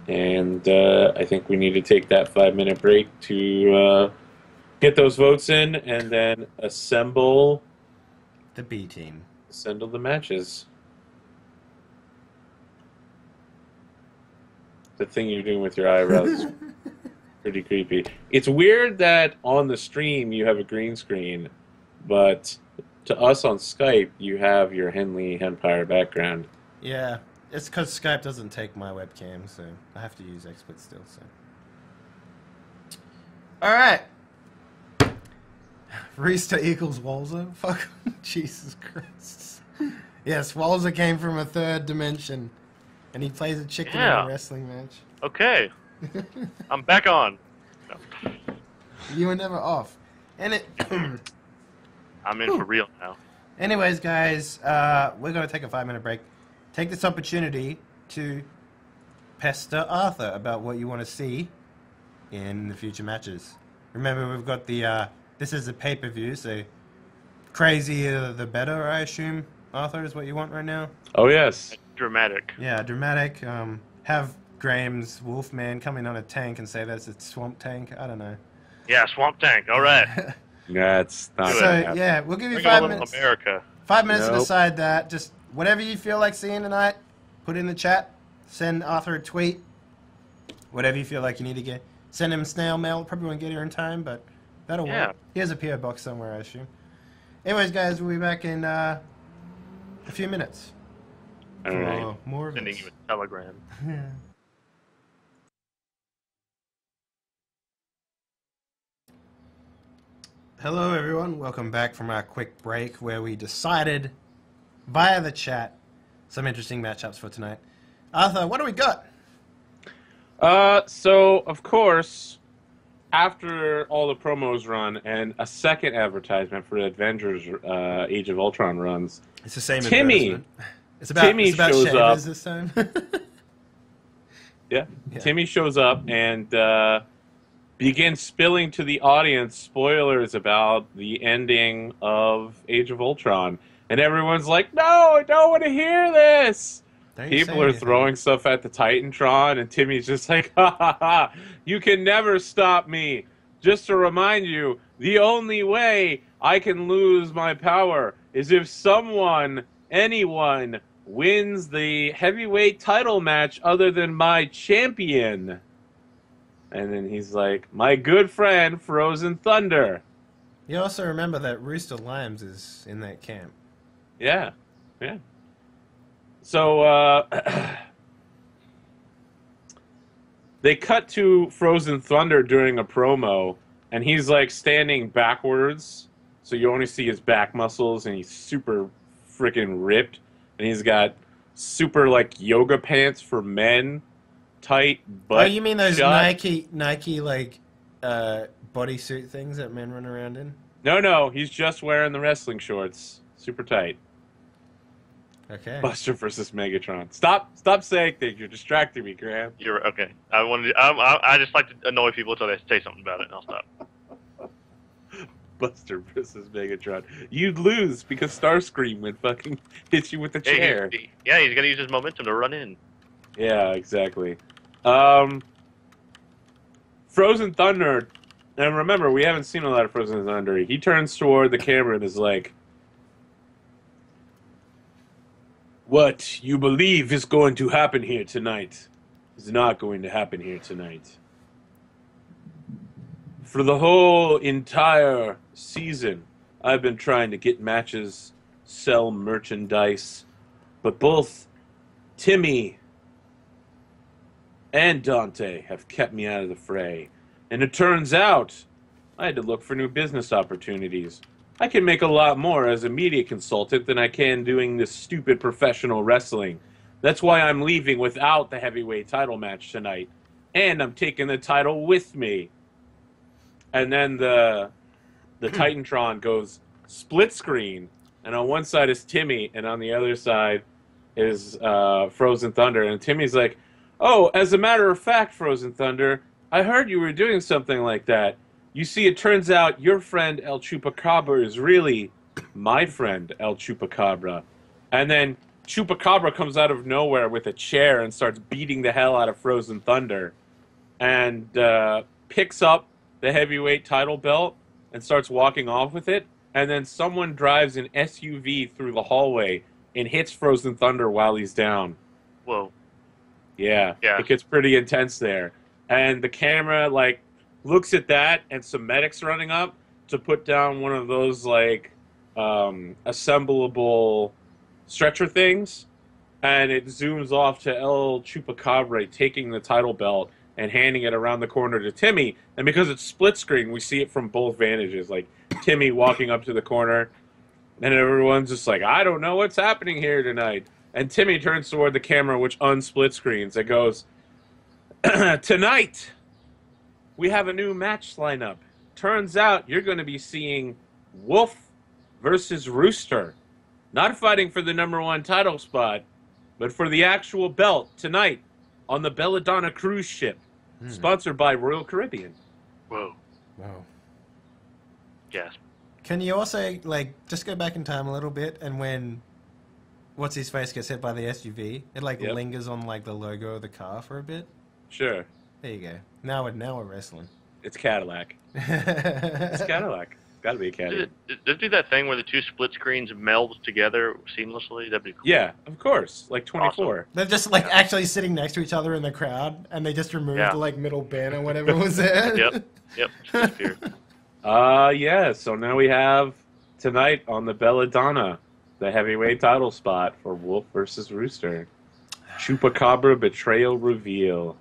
Speaker 2: And I think we need to take that 5-minute break to get those votes in and then assemble
Speaker 1: The B team.
Speaker 2: Assemble the matches. The thing you're doing with your eyebrows is pretty creepy. It's weird that on the stream you have a green screen, but to us on Skype you have your Henley Empire background.
Speaker 1: Yeah, it's because Skype doesn't take my webcam, so I have to use XSplit still. So, all right. Rooster equals Walzer. Fuck, Jesus Christ. Yes, Walzer came from a third dimension, and he plays a chicken in a wrestling match.
Speaker 3: Okay, I'm back on. No.
Speaker 1: You were never off, and it.
Speaker 3: I'm in for real now.
Speaker 1: Anyways, guys, we're gonna take a 5-minute break. Take this opportunity to pester Arthur about what you want to see in the future matches. Remember, we've got the. This is a pay-per-view, so crazier the better, I assume. Arthur, is what you want right now?
Speaker 2: Oh, yes.
Speaker 3: Dramatic.
Speaker 1: Yeah, dramatic. Have Graham's Wolfman come in on a tank and say that's a swamp tank. I don't know.
Speaker 3: Yeah, Swamp Tank. All right.
Speaker 2: That's not
Speaker 1: So,
Speaker 2: gonna happen.
Speaker 1: yeah, we'll give you
Speaker 3: Bring it
Speaker 1: 5
Speaker 3: on
Speaker 1: minutes.
Speaker 3: America.
Speaker 1: 5 minutes to
Speaker 2: Nope.
Speaker 1: decide that. Just whatever you feel like seeing tonight, put it in the chat. Send Arthur a tweet. Whatever you feel like you need to get. Send him snail mail. Probably won't get here in time, but that'll
Speaker 3: Yeah.
Speaker 1: work. He has a PO box somewhere, I assume. Anyways, guys, we'll be back in a few minutes.
Speaker 2: All
Speaker 1: for
Speaker 2: right.
Speaker 1: more of
Speaker 3: Sending
Speaker 1: this.
Speaker 3: you a telegram.
Speaker 1: Hello, everyone. Welcome back from our quick break where we decided via the chat some interesting matchups for tonight. Arthur, what do we got?
Speaker 2: So, of course, after all the promos run and a second advertisement for Avengers Age of Ultron runs,
Speaker 1: It's the same
Speaker 2: Timmy.
Speaker 1: advertisement. It's about,
Speaker 2: Timmy
Speaker 1: it's about
Speaker 2: shows
Speaker 1: shavers
Speaker 2: up.
Speaker 1: this time.
Speaker 2: yeah,
Speaker 1: Yeah.
Speaker 2: Timmy shows up and begins spilling to the audience spoilers about the ending of Age of Ultron. And everyone's like, no, I don't want to hear this.
Speaker 1: Don't
Speaker 2: People
Speaker 1: say
Speaker 2: are
Speaker 1: anything.
Speaker 2: throwing stuff at the Titantron, and Timmy's just like, ha ha ha, you can never stop me. Just to remind you, the only way I can lose my power is if someone, anyone, wins the heavyweight title match other than my champion. And then he's like, my good friend, Frozen Thunder.
Speaker 1: You also remember that Rooster Lyme is in that camp.
Speaker 2: Yeah, yeah. So, they cut to Frozen Thunder during a promo, and he's, like, standing backwards, so you only see his back muscles, and he's super freaking ripped, and he's got super, like, yoga pants for men, tight butt
Speaker 1: Oh, you mean those
Speaker 2: shot.
Speaker 1: Nike like bodysuit things that men run around in?
Speaker 2: No, he's just wearing the wrestling shorts, super tight.
Speaker 1: Okay.
Speaker 2: Buster versus Megatron. Stop saying things. You're distracting me, Graham.
Speaker 3: You're okay. I just like to annoy people until they say something about it, and I'll stop.
Speaker 2: Buster versus Megatron. You'd lose because Starscream would fucking hit you with the chair.
Speaker 3: He's got to use his momentum to run in.
Speaker 2: Yeah, exactly. Frozen Thunder, and remember, we haven't seen a lot of Frozen Thunder. He turns toward the camera and is like, what you believe is going to happen here tonight is not going to happen here tonight. For the whole entire season, I've been trying to get matches, sell merchandise, but both Timmy and Dante have kept me out of the fray. And it turns out I had to look for new business opportunities. I can make a lot more as a media consultant than I can doing this stupid professional wrestling. That's why I'm leaving without the heavyweight title match tonight. And I'm taking the title with me. And then the Titantron goes split screen. And on one side is Timmy, and on the other side is Frozen Thunder. And Timmy's like, oh, as a matter of fact, Frozen Thunder, I heard you were doing something like that. You see, it turns out your friend El Chupacabra is really my friend El Chupacabra. And then Chupacabra comes out of nowhere with a chair and starts beating the hell out of Frozen Thunder. And picks up the heavyweight title belt and starts walking off with it. And then someone drives an SUV through the hallway and hits Frozen Thunder while he's down.
Speaker 3: Whoa.
Speaker 2: Yeah,
Speaker 3: Yeah.
Speaker 2: it gets pretty intense there. And the camera, like, looks at that and some medics running up to put down one of those, like, assemblable stretcher things. And it zooms off to El Chupacabra taking the title belt and handing it around the corner to Timmy. And because it's split screen, we see it from both vantages. Like, Timmy walking up to the corner, and everyone's just like, I don't know what's happening here tonight. And Timmy turns toward the camera, which unsplit screens. It goes, tonight, we have a new match lineup. Turns out you're going to be seeing Wolf versus Rooster. Not fighting for the #1 title spot, but for the actual belt tonight on the Belladonna cruise ship, sponsored by Royal Caribbean.
Speaker 3: Whoa.
Speaker 1: Wow.
Speaker 3: Gasp.
Speaker 1: Can you also, like, just go back in time a little bit, and when What's-His-Face gets hit by the SUV, it, like,
Speaker 2: Yep.
Speaker 1: lingers on, like, the logo of the car for a bit?
Speaker 2: Sure.
Speaker 1: There you go. Now we're wrestling.
Speaker 2: It's Cadillac. It's Cadillac. Gotta be a Cadillac.
Speaker 3: Does it do that thing where the two split screens meld together seamlessly? That'd be cool.
Speaker 2: Yeah, of course. Like 24.
Speaker 1: They're just, like, actually sitting next to each other in the crowd, and they just removed the, like, middle banner, whatever was there.
Speaker 3: Yep. Just disappeared.
Speaker 2: Yeah, so now we have tonight on the Belladonna, the heavyweight title spot for Wolf versus Rooster. Chupacabra Betrayal Reveal.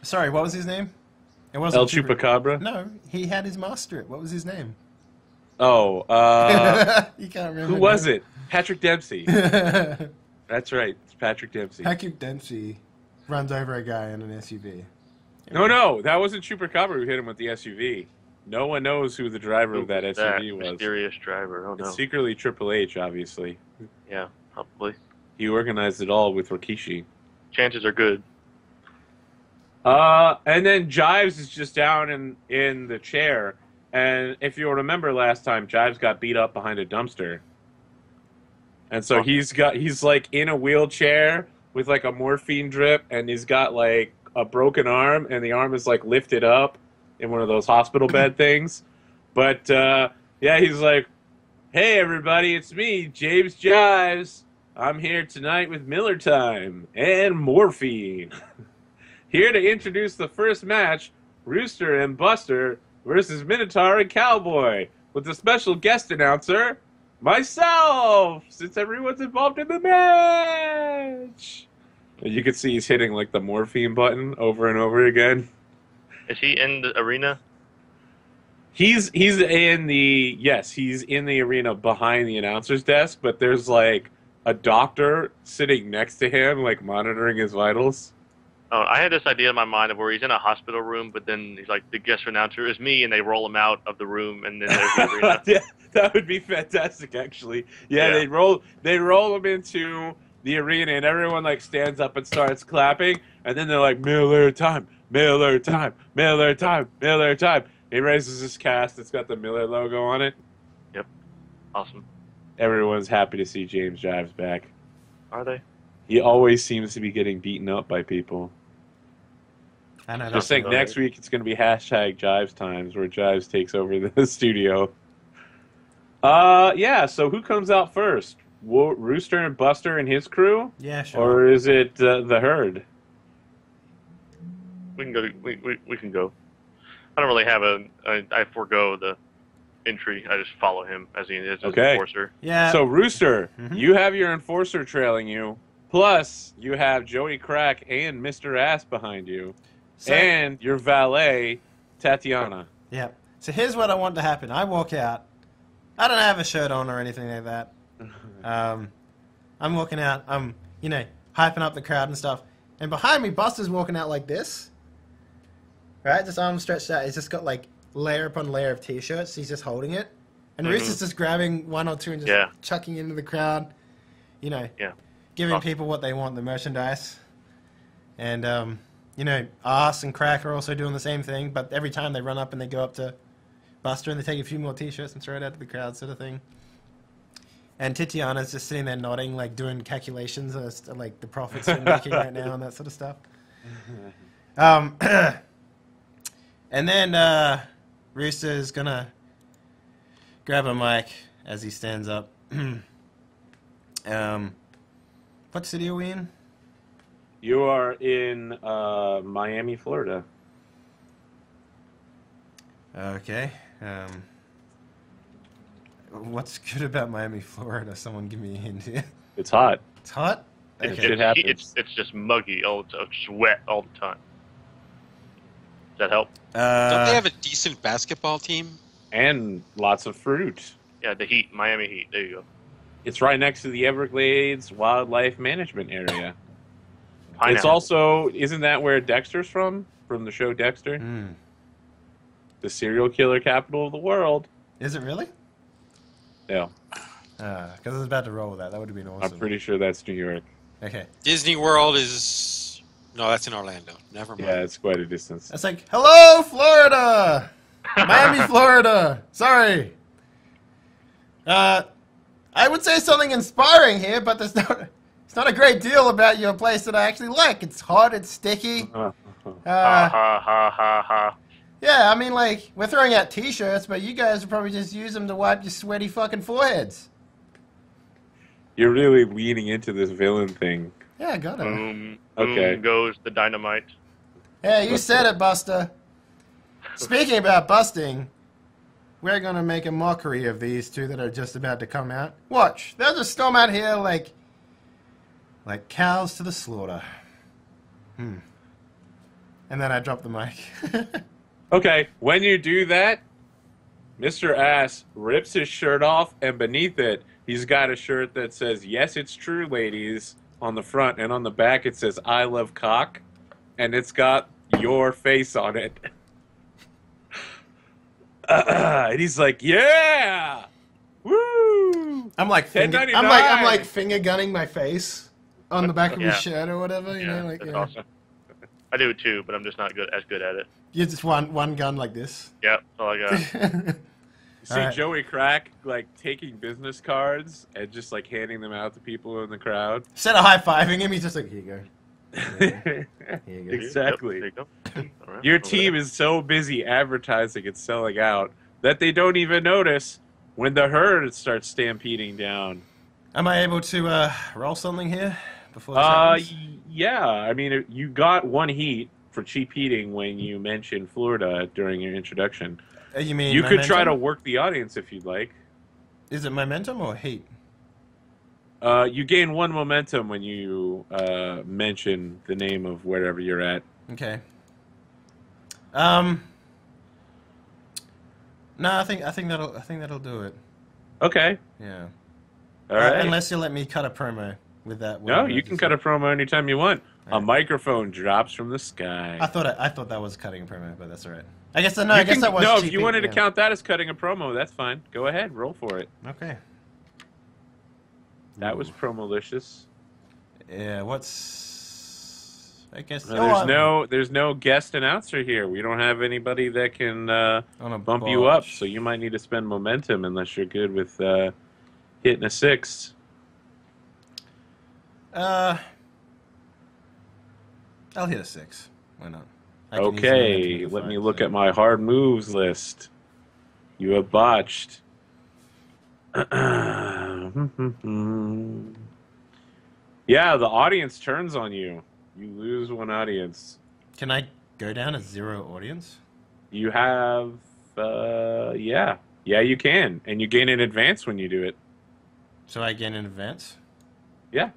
Speaker 1: Sorry, what was his name? It
Speaker 2: El
Speaker 1: wasn't
Speaker 2: Chupacabra?
Speaker 1: No, he had his master. What was his name?
Speaker 2: Oh,
Speaker 1: You can't remember.
Speaker 2: who was it? Patrick Dempsey. That's right, it's Patrick Dempsey.
Speaker 1: Patrick Dempsey runs over a guy in an SUV.
Speaker 2: No, that wasn't Chupacabra who hit him with the SUV. No one knows who the driver of that
Speaker 3: That
Speaker 2: SUV was.
Speaker 3: mysterious driver. Oh, no.
Speaker 2: It's secretly Triple H, obviously.
Speaker 3: Yeah, probably.
Speaker 2: He organized it all with Rikishi.
Speaker 3: Chances are good.
Speaker 2: And then Jives is just down in the chair. And if you'll remember last time, Jives got beat up behind a dumpster. And so he's like in a wheelchair with like a morphine drip, and he's got like a broken arm, and the arm is like lifted up in one of those hospital bed things. But yeah, he's like, "Hey everybody, it's me, James Jives. I'm here tonight with Miller Time and morphine. Here to introduce the first match, Rooster and Buster versus Minotaur and Cowboy, with a special guest announcer, myself, since everyone's involved in the match." And you can see he's hitting like the morphine button over and over again.
Speaker 3: Is he in the arena?
Speaker 2: He's in the arena behind the announcer's desk, but there's like a doctor sitting next to him, like monitoring his vitals.
Speaker 3: Oh, I had this idea in my mind of where he's in a hospital room, but then he's like, the guest announcer is me, and they roll him out of the room, and then there's the arena.
Speaker 2: Yeah, that would be fantastic, actually. Yeah, they roll him into the arena, and everyone like stands up and starts clapping, and then they're like, Miller time, Miller time, Miller time, Miller time. He raises his cast. It's got the Miller logo on it.
Speaker 3: Yep. Awesome.
Speaker 2: Everyone's happy to see James Jives back.
Speaker 3: Are they?
Speaker 2: He always seems to be getting beaten up by people.
Speaker 1: I know.
Speaker 2: Just think next week it's going to be hashtag Jives Times, where Jives takes over the studio. Yeah, so who comes out first? Rooster and Buster and his crew?
Speaker 1: Yeah, sure.
Speaker 2: Or is it the Herd?
Speaker 3: We can go. We can go. I don't really have I forego the entry. I just follow him as he is an enforcer.
Speaker 1: Yeah.
Speaker 2: So, Rooster, you have your enforcer trailing you, plus you have Joey Crack and Mr. Ass behind you, and your valet, Tatiana.
Speaker 1: Yeah. So here's what I want to happen. I walk out. I don't have a shirt on or anything like that. I'm walking out. I'm, hyping up the crowd and stuff. And behind me, Buster's walking out like this. Right? Just arms stretched out. He's just got, like, layer upon layer of T-shirts. He's just holding it. And Rooster's just grabbing one or two and just chucking into the crowd. Giving people what they want, the merchandise. And, Ass and Crack are also doing the same thing. But every time they run up and they go up to Buster and they take a few more T-shirts and throw it out to the crowd sort of thing. And Titiana's just sitting there nodding, like doing calculations as to, like, the profits they're making right now and that sort of stuff. And then Rooster's gonna grab a mic as he stands up. What city are we in?
Speaker 2: You are in Miami, Florida.
Speaker 1: Okay. What's good about Miami, Florida? Someone give me a hint here.
Speaker 2: It's hot.
Speaker 1: It's hot?
Speaker 2: Okay.
Speaker 3: It's just muggy all the time. It's just wet all the time. Does that help?
Speaker 4: Don't they have a decent basketball team?
Speaker 2: And lots of fruit.
Speaker 3: Yeah, the Heat, Miami Heat. There you go.
Speaker 2: It's right next to the Everglades Wildlife Management Area.
Speaker 3: Pineapple.
Speaker 2: It's also, isn't that where Dexter's from? From the show Dexter? The serial killer capital of the world.
Speaker 1: Is it really?
Speaker 2: Yeah.
Speaker 1: Because I was about to roll with that. That would have been awesome.
Speaker 2: I'm pretty sure that's New York.
Speaker 1: Okay.
Speaker 4: Disney World is... No, that's in Orlando. Never mind.
Speaker 2: Yeah, it's quite a distance.
Speaker 1: That's like, hello, Florida! Miami, Florida! Sorry! I would say something inspiring here, but it's not a great deal about your place that I actually like. It's hot, it's sticky.
Speaker 3: Ha ha ha ha ha.
Speaker 1: Yeah, I mean, like, we're throwing out t-shirts, but you guys would probably just use them to wipe your sweaty fucking foreheads.
Speaker 2: You're really leaning into this villain thing.
Speaker 1: Yeah, I got it.
Speaker 2: Okay.
Speaker 3: Boom goes the dynamite.
Speaker 1: Yeah, you said it, Buster. Speaking about busting, we're gonna make a mockery of these two that are just about to come out. Watch, they'll just storm out here like cows to the slaughter. And then I drop the mic.
Speaker 2: Okay, when you do that, Mr. Ass rips his shirt off, and beneath it, he's got a shirt that says, "Yes, it's true, ladies," on the front, and on the back it says, "I love cock," and it's got your face on it. And he's like, "Yeah! Woo!"
Speaker 1: I'm like finger gunning my face on the back of his shirt or whatever. You know, like
Speaker 3: that's awesome. I do it too, but I'm just not as good at it.
Speaker 1: You just one gun like this.
Speaker 3: Yeah, that's all I got.
Speaker 2: You see
Speaker 1: Alright.
Speaker 2: Joey Crack like taking business cards and just like handing them out to people in the crowd.
Speaker 1: Instead of high-fiving him, he's just like, here you go. Here you go.
Speaker 2: Exactly.
Speaker 3: Yep, there you go. All right,
Speaker 2: Your
Speaker 3: over
Speaker 2: team is so busy advertising and selling out that they don't even notice when the herd starts stampeding down.
Speaker 1: Am I able to roll something here before this happens?
Speaker 2: Yeah. I mean, you got one heat for cheap heating when you mentioned Florida during your introduction.
Speaker 1: You mean
Speaker 2: You could
Speaker 1: momentum?
Speaker 2: try to work the audience if you'd like.
Speaker 1: Is it momentum or heat?
Speaker 2: You gain one momentum when you mention the name of wherever you're at.
Speaker 1: Okay. No, I think that'll do it.
Speaker 2: Okay.
Speaker 1: Yeah.
Speaker 2: All right.
Speaker 1: Unless you let me cut a promo with that.
Speaker 2: No, you can cut a promo anytime you want. A
Speaker 1: Alright.
Speaker 2: microphone drops from the sky.
Speaker 1: I thought that was cutting a promo, but that's all right. I guess I guess that was.
Speaker 2: No, if
Speaker 1: cheap
Speaker 2: you wanted to
Speaker 1: yeah.
Speaker 2: count that as cutting a promo, that's fine. Go ahead, roll for it.
Speaker 1: Okay.
Speaker 2: That was promolicious.
Speaker 1: Yeah. What's? I guess.
Speaker 2: There's no guest announcer here. We don't have anybody that can
Speaker 1: on a
Speaker 2: bump you up. So you might need to spend momentum unless you're good with hitting a 6.
Speaker 1: I'll hit a 6. Why not? I can use
Speaker 2: Okay,
Speaker 1: momentum
Speaker 2: let
Speaker 1: to
Speaker 2: me
Speaker 1: fight,
Speaker 2: look
Speaker 1: so.
Speaker 2: at my hard moves list. You have botched. Yeah, the audience turns on you. You lose one audience.
Speaker 1: Can I go down to 0 audience?
Speaker 2: You have, yeah, you can, and you gain an advance when you do it.
Speaker 1: So I gain in advance?
Speaker 2: Yeah,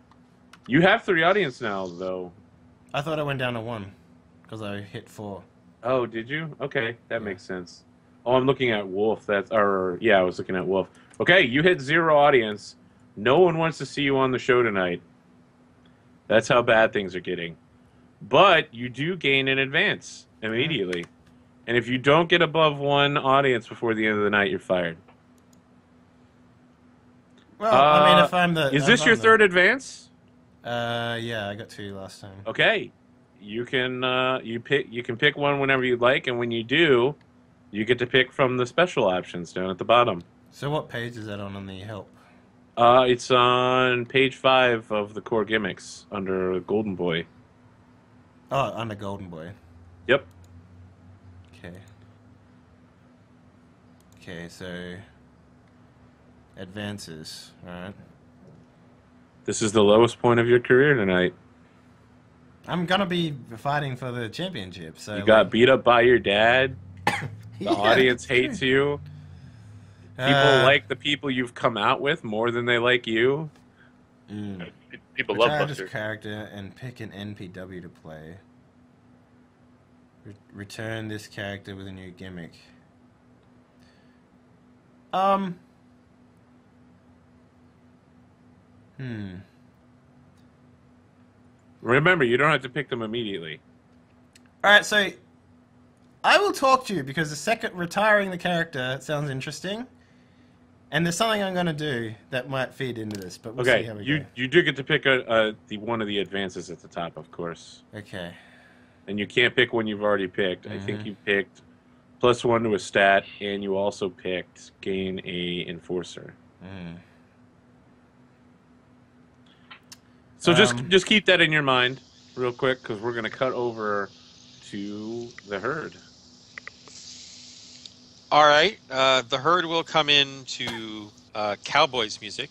Speaker 2: you have 3 audience now, though.
Speaker 1: I thought I went down to 1 because I hit 4.
Speaker 2: Oh, did you? Okay, that makes sense. Oh, I'm looking at Wolf. I was looking at Wolf. Okay, you hit 0 audience. No one wants to see you on the show tonight. That's how bad things are getting. But you do gain an advance immediately. And if you don't get above 1 audience before the end of the night, you're fired.
Speaker 1: Well, I mean, if I'm the...
Speaker 2: Is this your third advance?
Speaker 1: Yeah, I got 2 last time.
Speaker 2: Okay. You can you can pick one whenever you'd like, and when you do, you get to pick from the special options down at the bottom.
Speaker 1: So what page is that on the help?
Speaker 2: It's on page 5 of the core gimmicks under Golden Boy.
Speaker 1: Oh, under Golden Boy.
Speaker 2: Yep.
Speaker 1: Okay. Okay, so... Advances, alright.
Speaker 2: This is the lowest point of your career tonight.
Speaker 1: I'm gonna be fighting for the championship, so...
Speaker 2: You got beat up by your dad. The
Speaker 1: Yeah,
Speaker 2: audience
Speaker 1: that's
Speaker 2: hates
Speaker 1: true.
Speaker 2: you. People like the people you've come out with more than they like you.
Speaker 3: People love
Speaker 1: Retire
Speaker 3: Buster.
Speaker 1: this character and pick an NPW to play. Return this character with a new gimmick.
Speaker 2: Remember, you don't have to pick them immediately.
Speaker 1: Alright, so... I will talk to you because the second retiring the character sounds interesting. And there's something I'm going to do that might feed into this, but we'll see how we go.
Speaker 2: You do get to pick one of the advances at the top, of course.
Speaker 1: Okay.
Speaker 2: And you can't pick one you've already picked. I think you picked +1 to a stat, and you also picked gain a enforcer. So just keep that in your mind real quick, because we're going to cut over to the herd.
Speaker 4: All right. The herd will come in to Cowboy's music.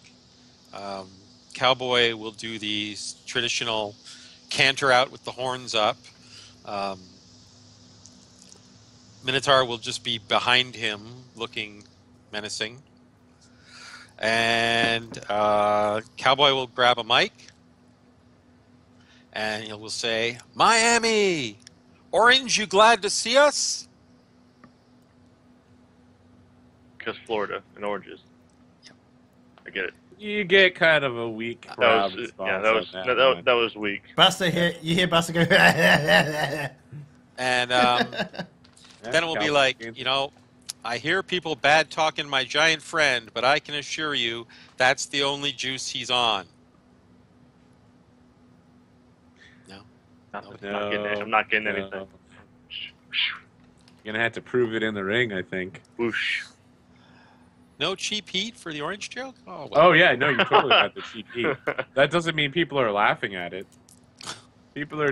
Speaker 4: Cowboy will do the traditional canter out with the horns up. Minotaur will just be behind him, looking menacing. And Cowboy will grab a mic, and he will say, "Miami! Orange, you glad to see us?"
Speaker 3: Because Florida and oranges. I get it.
Speaker 2: You get kind of a weak crowd response.
Speaker 3: That was weak.
Speaker 1: Buster, you hear Buster go,
Speaker 4: And then it will be like, I hear people bad talking my giant friend, but I can assure you that's the only juice he's on. No.
Speaker 3: I'm not getting anything.
Speaker 2: You're going to have to prove it in the ring, I think.
Speaker 3: Whoosh.
Speaker 4: No cheap heat for the orange joke?
Speaker 2: Oh, well. Oh yeah, no, you totally got the cheap heat. That doesn't mean people are laughing at it. People are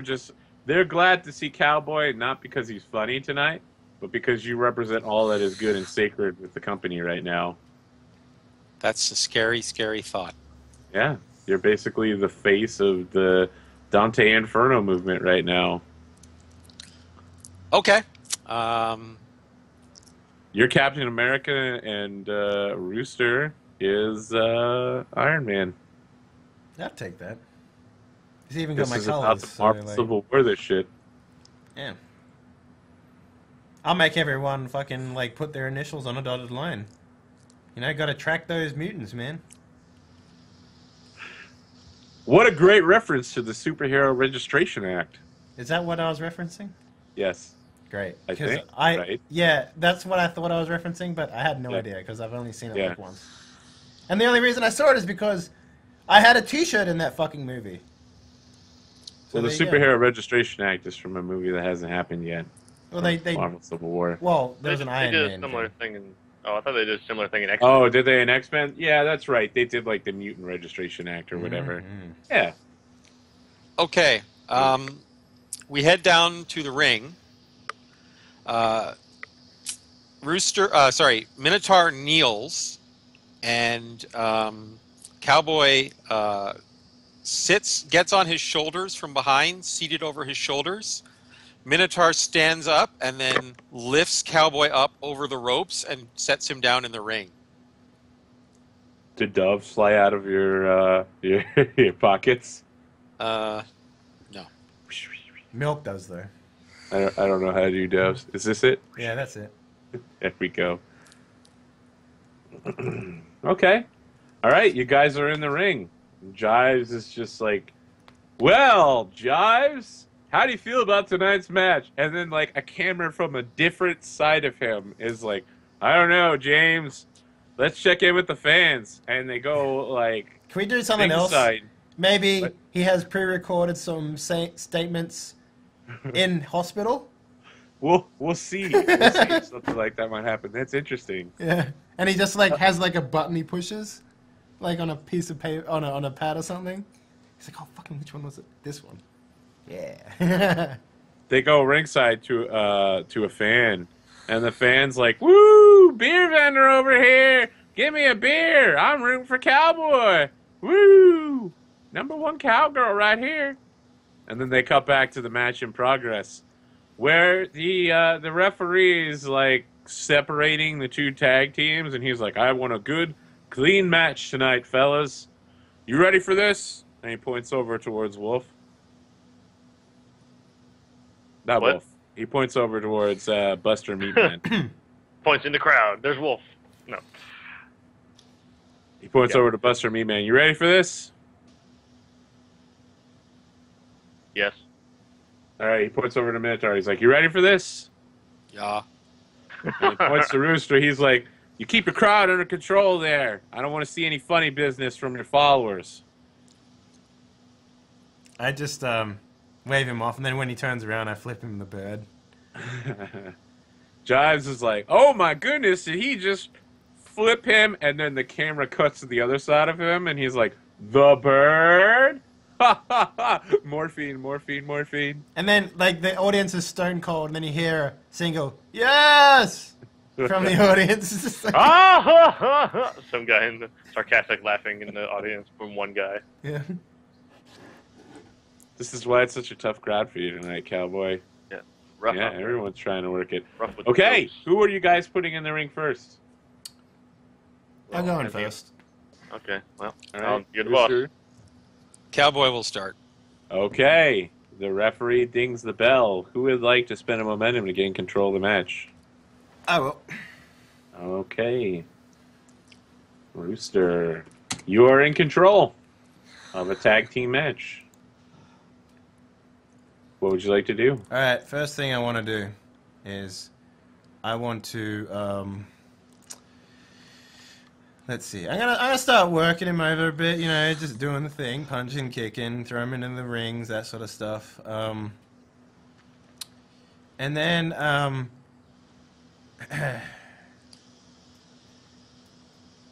Speaker 2: they're glad to see Cowboy, not because he's funny tonight, but because you represent all that is good and sacred with the company right now.
Speaker 4: That's a scary, scary thought.
Speaker 2: Yeah, you're basically the face of the Dante Inferno movement right now.
Speaker 4: Okay.
Speaker 2: Your Captain America and Rooster is Iron Man.
Speaker 1: I'll take that. He's even got my
Speaker 2: This is
Speaker 1: colors.
Speaker 2: about the Marvel Civil War, this shit.
Speaker 1: Yeah. I'll make everyone fucking, put their initials on a dotted line. Gotta track those mutants, man.
Speaker 2: What a great reference to the Superhero Registration Act.
Speaker 1: Is that what I was referencing?
Speaker 2: Yes.
Speaker 1: Great.
Speaker 2: I think, right?
Speaker 1: Yeah, that's what I thought I was referencing, but I had no idea because I've only seen it once. And the only reason I saw it is because I had a T-shirt in that fucking movie.
Speaker 2: So the Superhero Registration Act is from a movie that hasn't happened yet.
Speaker 1: Well, they
Speaker 2: Marvel Civil War.
Speaker 1: Well, there's an Iron Man.
Speaker 3: They did a similar thing in. Oh, I thought they did a similar thing in X-Men.
Speaker 2: Oh, did they in X-Men? Yeah, that's right. They did the Mutant Registration Act or whatever. Mm-hmm. Yeah.
Speaker 4: Okay. We head down to the ring. Minotaur kneels, and Cowboy gets on his shoulders from behind, seated over his shoulders. Minotaur stands up and then lifts Cowboy up over the ropes and sets him down in the ring.
Speaker 2: Did doves fly out of your pockets?
Speaker 4: No.
Speaker 1: Milk does, though.
Speaker 2: I don't know how to do doves. Is this it?
Speaker 1: Yeah, that's it.
Speaker 2: There we go. Okay. All right, you guys are in the ring. Jives is just like, well, Jives, how do you feel about tonight's match? And then, a camera from a different side of him is like, I don't know, James. Let's check in with the fans. And they go,
Speaker 1: Can we do something else?
Speaker 2: Side.
Speaker 1: Maybe he has pre-recorded some statements in hospital?
Speaker 2: We'll see. We'll see. Something like that might happen. That's interesting.
Speaker 1: Yeah. And he just, has, a button he pushes, on a piece of paper, on a pad or something. He's like, oh, fucking, which one was it? This one. Yeah.
Speaker 2: They go ringside to a fan, and the fan's like, woo, beer vendor over here. Give me a beer. I'm rooting for Cowboy. Woo. #1 cowgirl right here. And then they cut back to the match in progress, where the referee is separating the two tag teams, and he's like, I want a good, clean match tonight, fellas. You ready for this? And he points over towards Wolf. Not
Speaker 3: What?
Speaker 2: Wolf. He points over towards Buster Meatman.
Speaker 3: Points in the crowd. There's Wolf. No.
Speaker 2: He points over to Buster Meatman. You ready for this?
Speaker 3: Yes.
Speaker 2: All right. He points over to Minotaur. He's like, you ready for this?
Speaker 4: Yeah.
Speaker 2: And he points to Rooster. He's like, you keep your crowd under control there. I don't want to see any funny business from your followers.
Speaker 1: I just wave him off, and then when he turns around, I flip him the bird.
Speaker 2: Jives is like, oh my goodness, did he just flip him, and then the camera cuts to the other side of him, and he's like, the bird? Ha ha ha! Morphine, morphine, morphine.
Speaker 1: And then, like, the audience is stone cold, and then you hear a single, yes! From the audience. It's just like,
Speaker 3: Ah, ha, ha, ha. Some guy in the sarcastic laughing in the audience from one guy.
Speaker 1: yeah.
Speaker 2: This is why it's such a tough crowd for you tonight, Cowboy.
Speaker 3: Yeah, rough.
Speaker 2: Yeah,
Speaker 3: out there.
Speaker 2: everyone's trying to work it.
Speaker 3: Rough with the
Speaker 2: Okay,
Speaker 3: jokes.
Speaker 2: who are you guys putting in the ring first?
Speaker 1: I'm going
Speaker 3: Well,
Speaker 1: first.
Speaker 3: Okay, well,
Speaker 2: All right,
Speaker 3: you're the boss.
Speaker 2: Rooster.
Speaker 4: Cowboy will start.
Speaker 2: Okay, the referee dings the bell. Who would like to spend a momentum to gain control of the match?
Speaker 1: I will.
Speaker 2: Okay. Rooster, you are in control of a tag team match. What would you like to do?
Speaker 1: All right, first thing I want to do is I want to let's see. I'm gonna start working him over a bit. You know, just doing the thing, punching, kicking, throw him into the rings, that sort of stuff. And then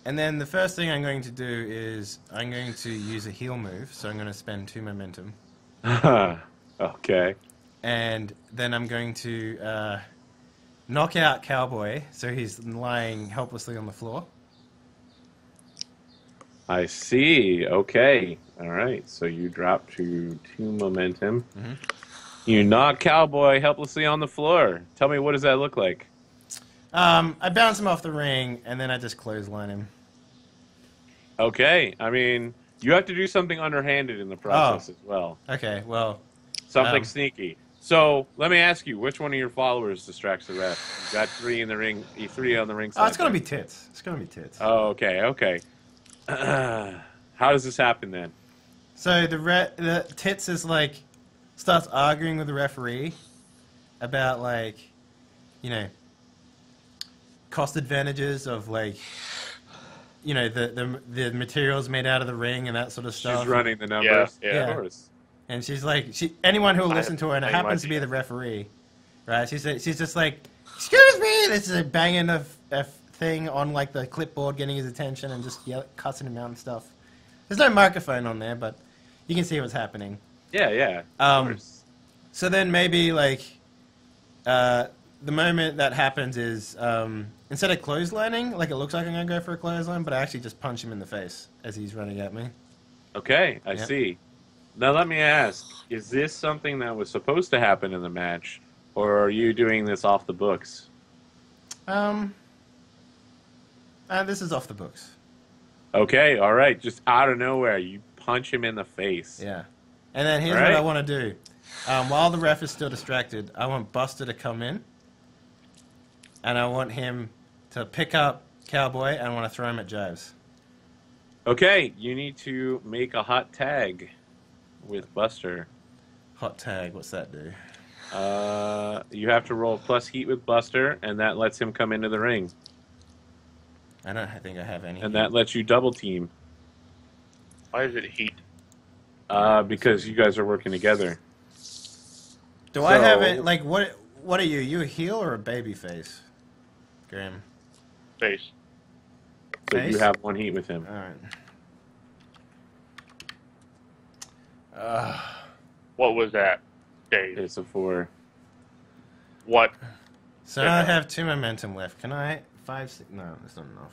Speaker 1: and then the first thing I'm going to do is I'm going to use a heel move. So I'm going to spend 2 momentum.
Speaker 2: Okay.
Speaker 1: And then I'm going to knock out Cowboy, so he's lying helplessly on the floor.
Speaker 2: I see. Okay. All right. So you drop to 2 momentum.
Speaker 1: Mm-hmm.
Speaker 2: You knock Cowboy helplessly on the floor. Tell me, what does that look like?
Speaker 1: I bounce him off the ring, and then I just clothesline him.
Speaker 2: Okay. I mean, you have to do something underhanded in the process as well.
Speaker 1: Okay, well...
Speaker 2: Something sneaky. So let me ask you, which one of your followers distracts the ref? You got 3 in the ring, 3 on the ring side.
Speaker 1: Oh, it's going to be tits. It's going to be tits.
Speaker 2: Oh, okay, okay. How does this happen then?
Speaker 1: So the tits is like... starts arguing with the referee about, like, you know, cost advantages of, like, you know, the materials made out of the ring and that sort of stuff.
Speaker 2: She's running the numbers.
Speaker 3: Yeah.
Speaker 2: Of course.
Speaker 1: And she's like, anyone who will listen to her, and it
Speaker 3: I
Speaker 1: happens to be
Speaker 3: imagine.
Speaker 1: the referee, right? She's just like, excuse me! This is like banging a thing on, like, the clipboard, getting his attention, and just cussing him out and stuff. There's no microphone on there, but you can see what's happening.
Speaker 2: Yeah, yeah. Of course.
Speaker 1: So then maybe, like, the moment that happens is, instead of clotheslining, like, it looks like I'm going to go for a clothesline, but I actually just punch him in the face as he's running at me.
Speaker 2: Okay, I
Speaker 1: Yep.
Speaker 2: see. Now let me ask, is this something that was supposed to happen in the match, or are you doing this off the books?
Speaker 1: This is off the books.
Speaker 2: Okay, all right. Just out of nowhere, you punch him in the face.
Speaker 1: Yeah. And then here's
Speaker 2: Alright.
Speaker 1: what I want to do. While the ref is still distracted, I want Buster to come in. And I want him to pick up Cowboy, and I want to throw him at Jives.
Speaker 2: Okay, you need to make a hot tag with Buster.
Speaker 1: Hot tag, what's that do?
Speaker 2: You have to roll plus heat with Buster, and that lets him come into the ring.
Speaker 1: I don't think I have any.
Speaker 2: And that lets you double team.
Speaker 3: Why is it heat?
Speaker 2: Because you guys are working together.
Speaker 1: Do I have
Speaker 2: So-
Speaker 1: it? Like, what are you? You a heel or a baby face? Graham.
Speaker 3: Face.
Speaker 2: So
Speaker 1: Face?
Speaker 2: you have 1 heat with him.
Speaker 1: Alright.
Speaker 3: What was that, Dave?
Speaker 2: It's a 4.
Speaker 3: What?
Speaker 1: So I have 2 momentum left. Can I? 5, 6? No, that's not enough.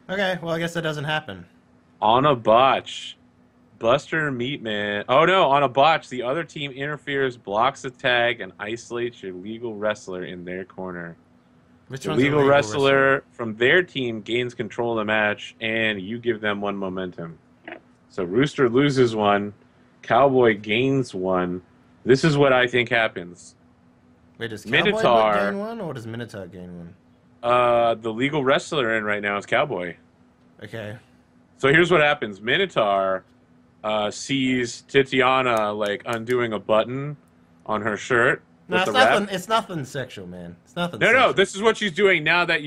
Speaker 1: Okay, well, I guess that doesn't happen.
Speaker 2: On a botch, Buster Meatman. Oh no, on a botch, the other team interferes, blocks the tag, and isolates your legal wrestler in their corner.
Speaker 1: Which
Speaker 2: The
Speaker 1: one's a
Speaker 2: legal wrestler from their team gains control of the match, and you give them 1 momentum. So Rooster loses 1, Cowboy gains 1. This is what I think happens.
Speaker 1: Wait, does Cowboy
Speaker 2: Minotaur-
Speaker 1: gain 1, or does Minotaur gain 1?
Speaker 2: The legal wrestler in right now is Cowboy.
Speaker 1: Okay.
Speaker 2: So here's what happens. Minotaur sees Titiana, like, undoing a button on her shirt.
Speaker 1: No,
Speaker 2: with
Speaker 1: it's
Speaker 2: the ref.
Speaker 1: nothing. It's nothing sexual, man. It's nothing.
Speaker 2: No,
Speaker 1: sexual.
Speaker 2: this is what she's doing now that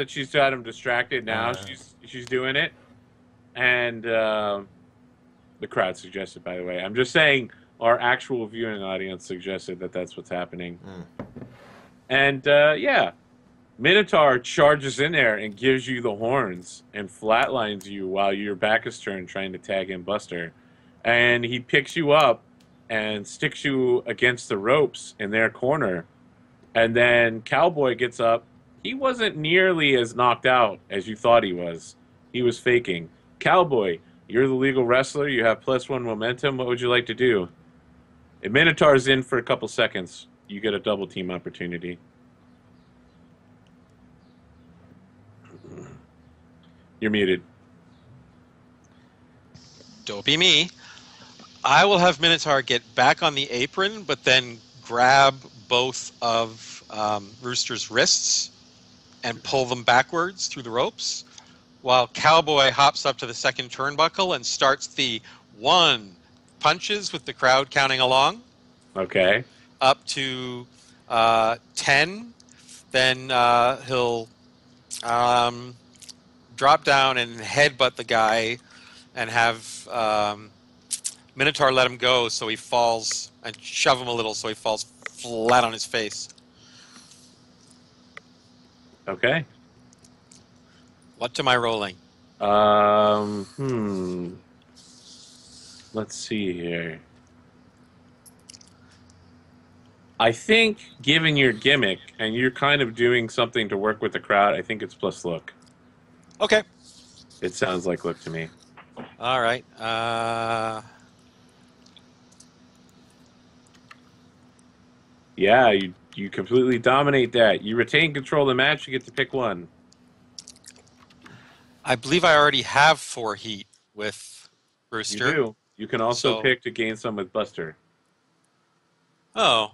Speaker 2: she's got him distracted. Now she's doing it, and the crowd suggested. By the way, I'm just saying our actual viewing audience suggested that that's what's happening. And yeah, Minotaur charges in there and gives you the horns and flatlines you while your back is turned trying to tag in Buster. And he picks you up and sticks you against the ropes in their corner. And then Cowboy gets up. He wasn't nearly as knocked out as you thought he was. He was faking. Cowboy, you're the legal wrestler. You have +1 momentum. What would you like to do? If Minotaur's in for a couple seconds, you get a double team opportunity. You're muted.
Speaker 4: Don't be me. I will have Minotaur get back on the apron, but then grab both of Rooster's wrists and pull them backwards through the ropes, while Cowboy hops up to the second turnbuckle and starts the 1 punches with the crowd counting along.
Speaker 2: Okay.
Speaker 4: Up to 10. Then he'll drop down and headbutt the guy and have Minotaur let him go so he falls, and shove him a little so he falls flat on his face.
Speaker 2: Okay.
Speaker 4: What am I rolling?
Speaker 2: Let's see here. I think, given your gimmick, and you're kind of doing something to work with the crowd, I think it's plus look.
Speaker 4: Okay.
Speaker 2: It sounds like look to me.
Speaker 4: All right.
Speaker 2: Yeah, you completely dominate that. You retain control of the match. You get to pick one.
Speaker 4: I believe I already have 4 heat with Rooster.
Speaker 2: You do. You can also
Speaker 4: So-
Speaker 2: pick to gain some with Buster.
Speaker 4: Oh.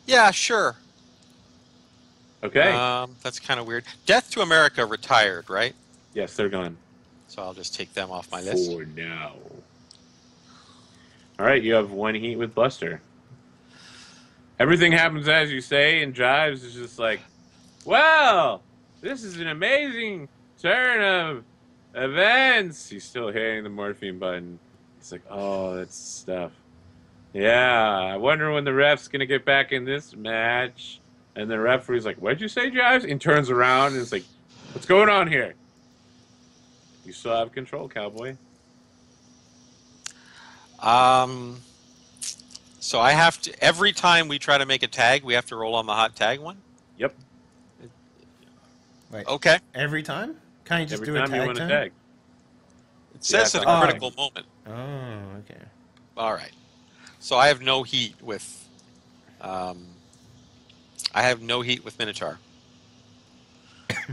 Speaker 4: Yeah, sure.
Speaker 2: Okay.
Speaker 4: That's kind of weird. Death to America retired, right?
Speaker 2: Yes, they're gone.
Speaker 4: So I'll just take them off my list.
Speaker 2: For now. All right, you have 1 heat with Buster. Everything happens as you say, and Jives is just like, well, this is an amazing turn of events. He's still hitting the morphine button. He's like, oh, that's stuff. Yeah, I wonder when the ref's going to get back in this match. And the referee's like, what'd you say, Jives? And turns around and is like, what's going on here? You still have control, Cowboy.
Speaker 4: So I have to, every time we try to make a tag, we have to roll on the hot tag one?
Speaker 2: Yep.
Speaker 1: Wait,
Speaker 4: Okay.
Speaker 1: every time? Can't you just
Speaker 2: Every
Speaker 1: do a
Speaker 2: time you
Speaker 1: tag
Speaker 2: want to
Speaker 1: turn?
Speaker 2: tag.
Speaker 4: It says
Speaker 2: Yeah,
Speaker 4: at
Speaker 2: it's
Speaker 4: a
Speaker 1: like-
Speaker 4: critical moment.
Speaker 1: Oh, okay.
Speaker 4: All right. So I have no heat with, I have no heat with Minotaur.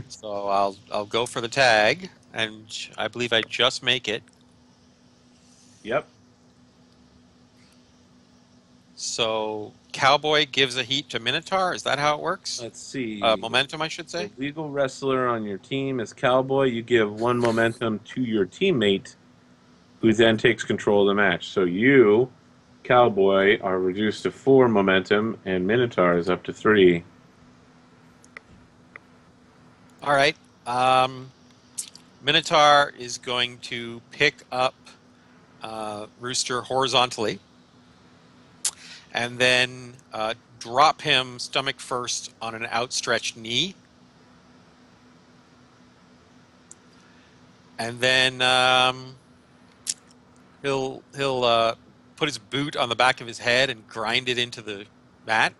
Speaker 4: So I'll go for the tag, and I believe I just make it.
Speaker 2: Yep.
Speaker 4: So Cowboy gives a heat to Minotaur. Is that how it works?
Speaker 2: Let's see.
Speaker 4: Momentum, I should say.
Speaker 2: The legal wrestler on your team is Cowboy. You give 1 momentum to your teammate, who then takes control of the match. So you, Cowboy, are reduced to 4 momentum, and Minotaur is up to 3.
Speaker 4: All right. Minotaur is going to pick up Rooster horizontally and then drop him stomach first on an outstretched knee. And then he'll put his boot on the back of his head and grind it into the mat.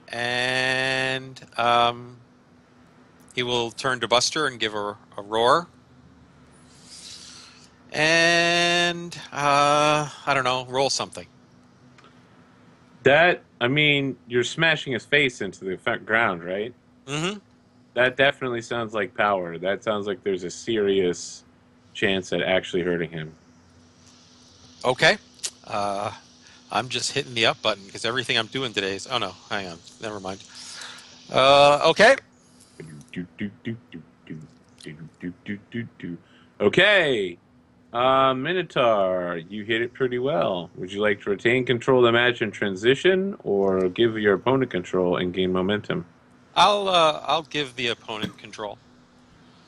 Speaker 4: And he will turn to Buster and give a roar. And I don't know, roll something.
Speaker 2: That, I mean, you're smashing his face into the ground, right?
Speaker 4: Mm-hmm.
Speaker 2: That definitely sounds like power. That sounds like there's a serious chance at actually hurting him.
Speaker 4: Okay. I'm just hitting the up button because everything I'm doing today is... Oh, no. Hang on. Never mind. Okay.
Speaker 2: Okay. Minotaur, you hit it pretty well. Would you like to retain control of the match and transition, or give your opponent control and gain momentum?
Speaker 4: I'll give the opponent control.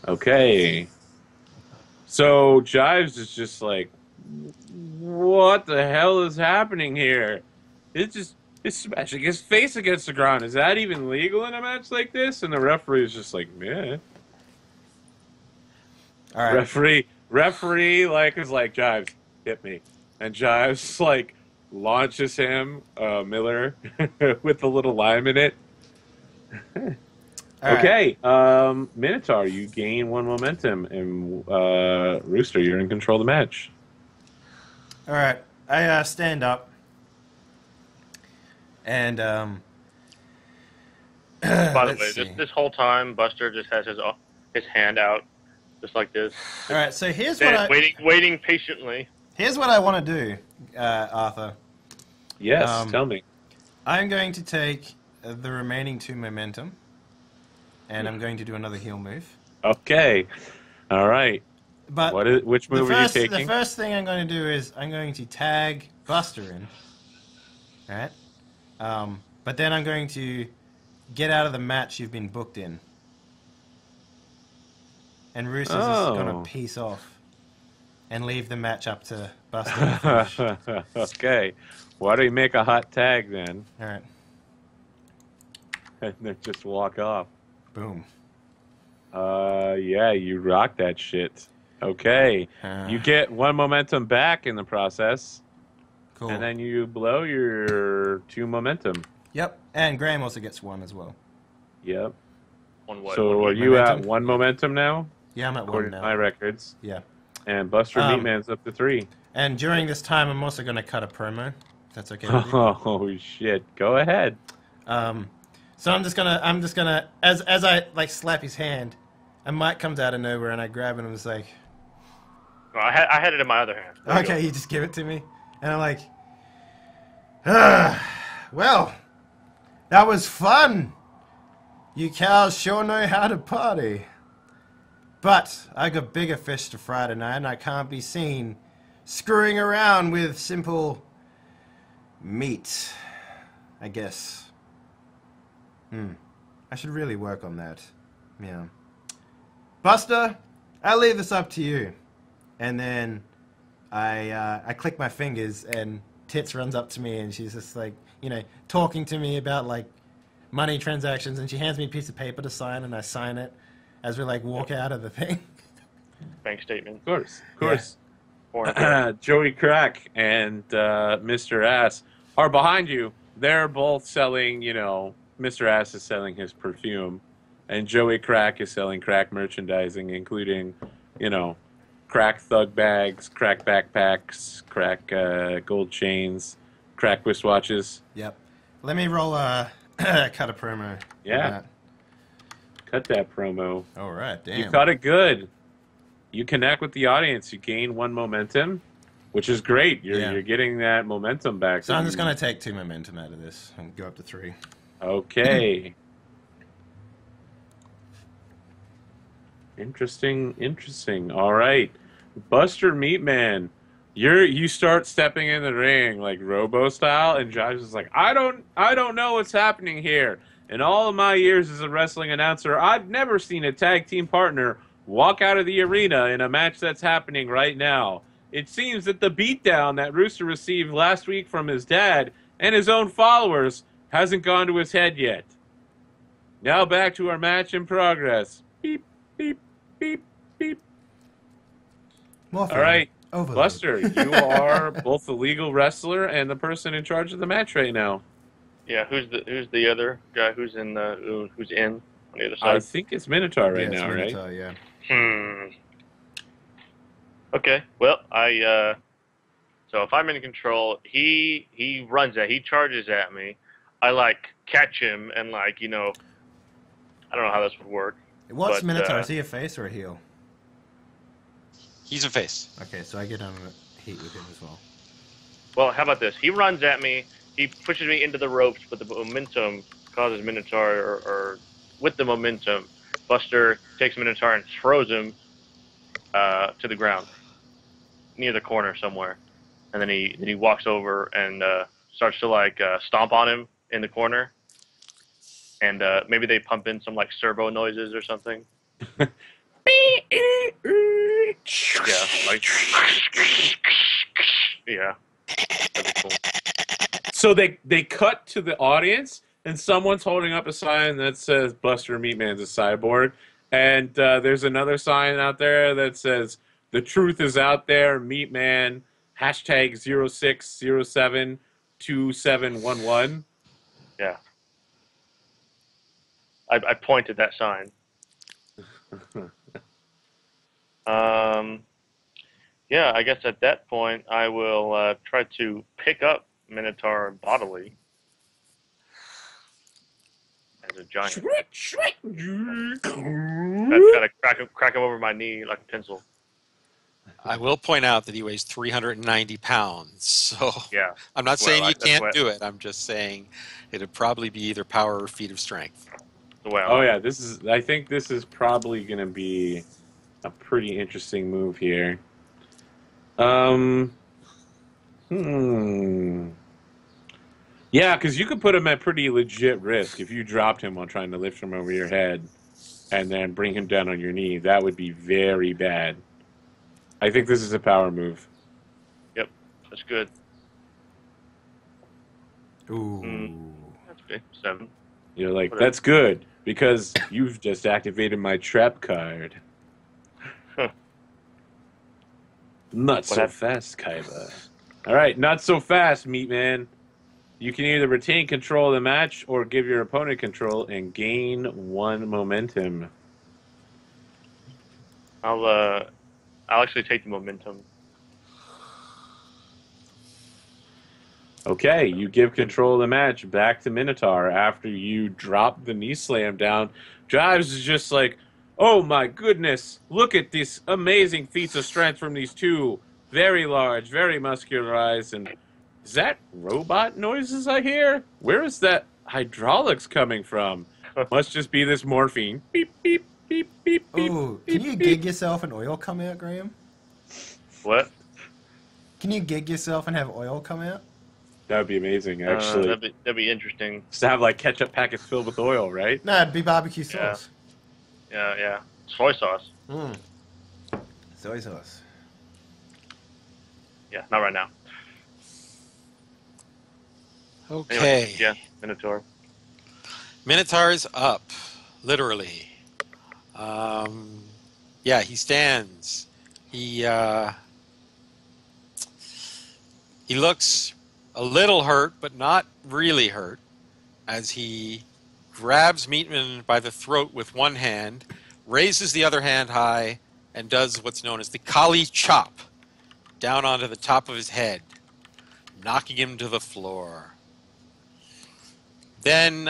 Speaker 2: Okay. So Jives is just like, what the hell is happening here? It's just He's smashing his face against the ground. Is that even legal in a match like this? And the referee's just like, meh.
Speaker 1: All right.
Speaker 2: Referee, like, is like, Jives, hit me. And Jives, like, launches him, Miller, with the little lime in it. Okay, Minotaur, you gain 1 momentum, and Rooster, you're in control of the match.
Speaker 1: All right, I stand up, and
Speaker 3: By the way, this whole time, Buster just has his hand out, just like this.
Speaker 1: All right, so here's what
Speaker 3: waiting patiently.
Speaker 1: Here's what I want to do, Arthur.
Speaker 2: Yes, tell me.
Speaker 1: I'm going to take the remaining 2 momentum, and I'm going to do another heal move.
Speaker 2: Okay, all right.
Speaker 1: But
Speaker 2: which move are you taking?
Speaker 1: The first thing I'm going to do is I'm going to tag Buster in. All right? But then I'm going to get out of the match you've been booked in. And Rooster's just going to peace off and leave the match up to Buster.
Speaker 2: Okay. Why don't you make a hot tag then?
Speaker 1: All right.
Speaker 2: And then just walk off.
Speaker 1: Boom.
Speaker 2: Yeah, you rock that shit. Okay. You get 1 momentum back in the process.
Speaker 1: Cool.
Speaker 2: And then you blow your 2 momentum.
Speaker 1: Yep. And Graham also gets 1 as well.
Speaker 2: Yep.
Speaker 3: What?
Speaker 2: So are you at 1 momentum now?
Speaker 1: Yeah, I'm at 1
Speaker 2: according
Speaker 1: now.
Speaker 2: to my records.
Speaker 1: Yeah.
Speaker 2: And Buster Meatman's up to 3.
Speaker 1: And during this time, I'm also going to cut a promo. If that's okay with you.
Speaker 2: Oh shit! Go ahead.
Speaker 1: So I'm just gonna, as I like slap his hand, a mic comes out of nowhere and I grab it and I'm just like,
Speaker 3: Well, I had it in my other hand.
Speaker 1: okay, you just give it to me, and I'm like, well, that was fun. You cows sure know how to party. But I got bigger fish to fry tonight, and I can't be seen screwing around with simple meat, I guess. I should really work on that. Yeah. Buster, I leave this up to you. And then I click my fingers, and Tits runs up to me, and she's just like, you know, talking to me about like money transactions, and she hands me a piece of paper to sign, and I sign it as we like walk out of the thing.
Speaker 3: Bank statement.
Speaker 2: Of course. Yeah. Joey Crack and Mr. Ass are behind you. They're both selling, you know, Mr. Ass is selling his perfume, and Joey Crack is selling crack merchandising, including, you know, crack thug bags, crack backpacks, crack gold chains, crack wristwatches.
Speaker 1: Yep. Let me roll a cut a promo.
Speaker 2: Yeah. Cut that promo.
Speaker 1: All right, damn.
Speaker 2: You cut it good. You connect with the audience. You gain 1 momentum, which is great. You're getting that momentum back.
Speaker 1: So I'm just going to take 2 momentum out of this and go up to 3.
Speaker 2: Okay. Interesting. All right. Buster Meatman, you start stepping in the ring like Robo style, and Josh is like, I don't know what's happening here. In all of my years as a wrestling announcer, I've never seen a tag team partner walk out of the arena in a match that's happening right now. It seems that the beatdown that Rooster received last week from his dad and his own followers hasn't gone to his head yet. Now back to our match in progress. Beep, beep, beep, beep. All right,
Speaker 1: Overload.
Speaker 2: Buster, you are both the legal wrestler and the person in charge of the match right now.
Speaker 3: Yeah, who's the other guy who's in on the other side?
Speaker 2: I think it's Minotaur right
Speaker 1: it's
Speaker 2: now,
Speaker 1: Minotaur,
Speaker 2: right?
Speaker 1: Yeah.
Speaker 3: Okay, well, so if I'm in control, he runs he charges at me. I like catch him and like, you know, I don't know how this would work.
Speaker 1: What's
Speaker 3: but,
Speaker 1: Minotaur? Is he a face or a heel?
Speaker 4: He's a face.
Speaker 1: Okay, so I get on a heat with him as well.
Speaker 3: Well, how about this? He runs at me. He pushes me into the ropes, but the momentum causes Minotaur, or with the momentum, Buster takes Minotaur and throws him to the ground near the corner somewhere, and then he walks over and starts to like stomp on him in the corner, and maybe they pump in some like servo noises or something. Yeah, like yeah. That'd be cool.
Speaker 2: So they cut to the audience, and someone's holding up a sign that says Buster Meatman's a cyborg, and there's another sign out there that says the truth is out there, Meatman, hashtag 06072711.
Speaker 3: Yeah. I pointed that sign. Yeah, I guess at that point I will try to pick up Minotaur bodily as a giant. Try to crack him over my knee like a pencil.
Speaker 4: I will point out that he weighs 390 pounds. So
Speaker 3: Yeah.
Speaker 4: I'm not saying you can't
Speaker 3: what-
Speaker 4: do it. I'm just saying it'd probably be either power or feat of strength.
Speaker 3: The way I
Speaker 2: Oh
Speaker 3: like
Speaker 2: yeah,
Speaker 3: it.
Speaker 2: I think this is probably going to be a pretty interesting move here. Yeah, because you could put him at pretty legit risk if you dropped him while trying to lift him over your head and then bring him down on your knee. That would be very bad. I think this is a power move.
Speaker 3: Yep, that's good.
Speaker 1: Ooh.
Speaker 3: That's good. 7.
Speaker 2: You're like,
Speaker 3: Whatever.
Speaker 2: that's good because you've just activated my trap card.
Speaker 3: Huh.
Speaker 2: Not so fast, Kaiba. All right, not so fast, Meat Man. You can either retain control of the match or give your opponent control and gain 1 momentum.
Speaker 3: I'll actually take the momentum.
Speaker 2: Okay, you give control of the match back to Minotaur after you drop the knee slam down. Jives is just like, oh my goodness, look at these amazing feats of strength from these two very large, very muscularized, and is that robot noises I hear? Where is that hydraulics coming from? Must just be this morphine. Beep, beep, beep, beep, beep.
Speaker 1: Ooh, can you gig yourself and oil come out, Graham?
Speaker 3: What?
Speaker 1: Can you gig yourself and have oil come out?
Speaker 2: That would be amazing, actually.
Speaker 3: That'd be interesting.
Speaker 2: Just to have like ketchup packets filled with oil, right?
Speaker 1: No, it'd be barbecue sauce.
Speaker 3: Yeah. Soy sauce.
Speaker 1: Soy sauce.
Speaker 3: Yeah, not right now.
Speaker 4: Okay.
Speaker 3: Anyway, yeah, Minotaur.
Speaker 4: Minotaur's up, literally. Yeah, he stands. He looks a little hurt, but not really hurt, as he grabs Meatman by the throat with one hand, raises the other hand high, and does what's known as the Kali chop down onto the top of his head, knocking him to the floor. Then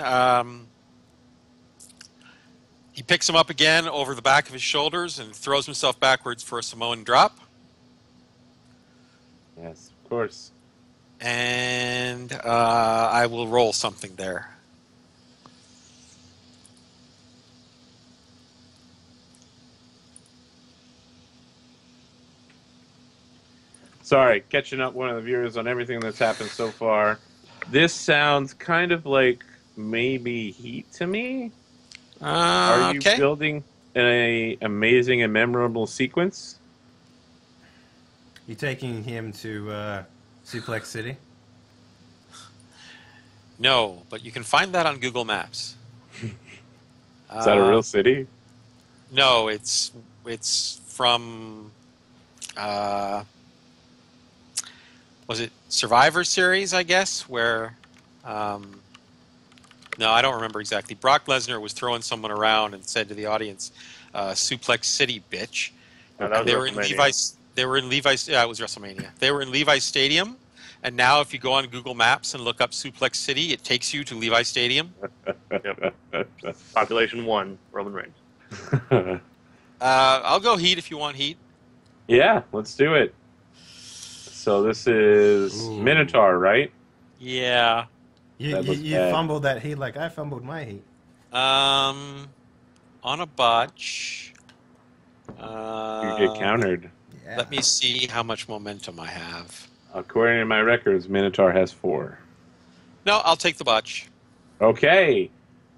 Speaker 4: he picks him up again over the back of his shoulders and throws himself backwards for a Samoan drop.
Speaker 2: Yes, of course.
Speaker 4: And I will roll something there.
Speaker 2: Sorry, catching up one of the viewers on everything that's happened so far. This sounds kind of like maybe Heat to me. Are you
Speaker 4: Okay.
Speaker 2: building an amazing and memorable sequence?
Speaker 1: You taking him to Suplex City?
Speaker 4: No, but you can find that on Google Maps.
Speaker 2: Is that a real city?
Speaker 4: No, it's from was it Survivor Series, I guess, where no, I don't remember exactly. Brock Lesnar was throwing someone around and said to the audience, "Suplex City, bitch."
Speaker 3: No, that was
Speaker 4: They were in
Speaker 3: WrestleMania.
Speaker 4: Levi's. They were in Levi's. Yeah, it was WrestleMania. They were in Levi's Stadium, and now if you go on Google Maps and look up Suplex City, it takes you to Levi's Stadium.
Speaker 3: Yep. Population 1, Roman Reigns.
Speaker 4: I'll go Heat if you want Heat.
Speaker 2: Yeah, let's do it. So this is
Speaker 1: Ooh.
Speaker 2: Minotaur, right?
Speaker 4: Yeah.
Speaker 1: You
Speaker 2: That looks
Speaker 1: you
Speaker 2: bad.
Speaker 1: fumbled that heat like I fumbled my heat.
Speaker 4: On a botch.
Speaker 2: You get countered.
Speaker 1: Yeah.
Speaker 4: Let me see how much momentum I have.
Speaker 2: According to my records, Minotaur has 4.
Speaker 4: No, I'll take the botch.
Speaker 2: Okay.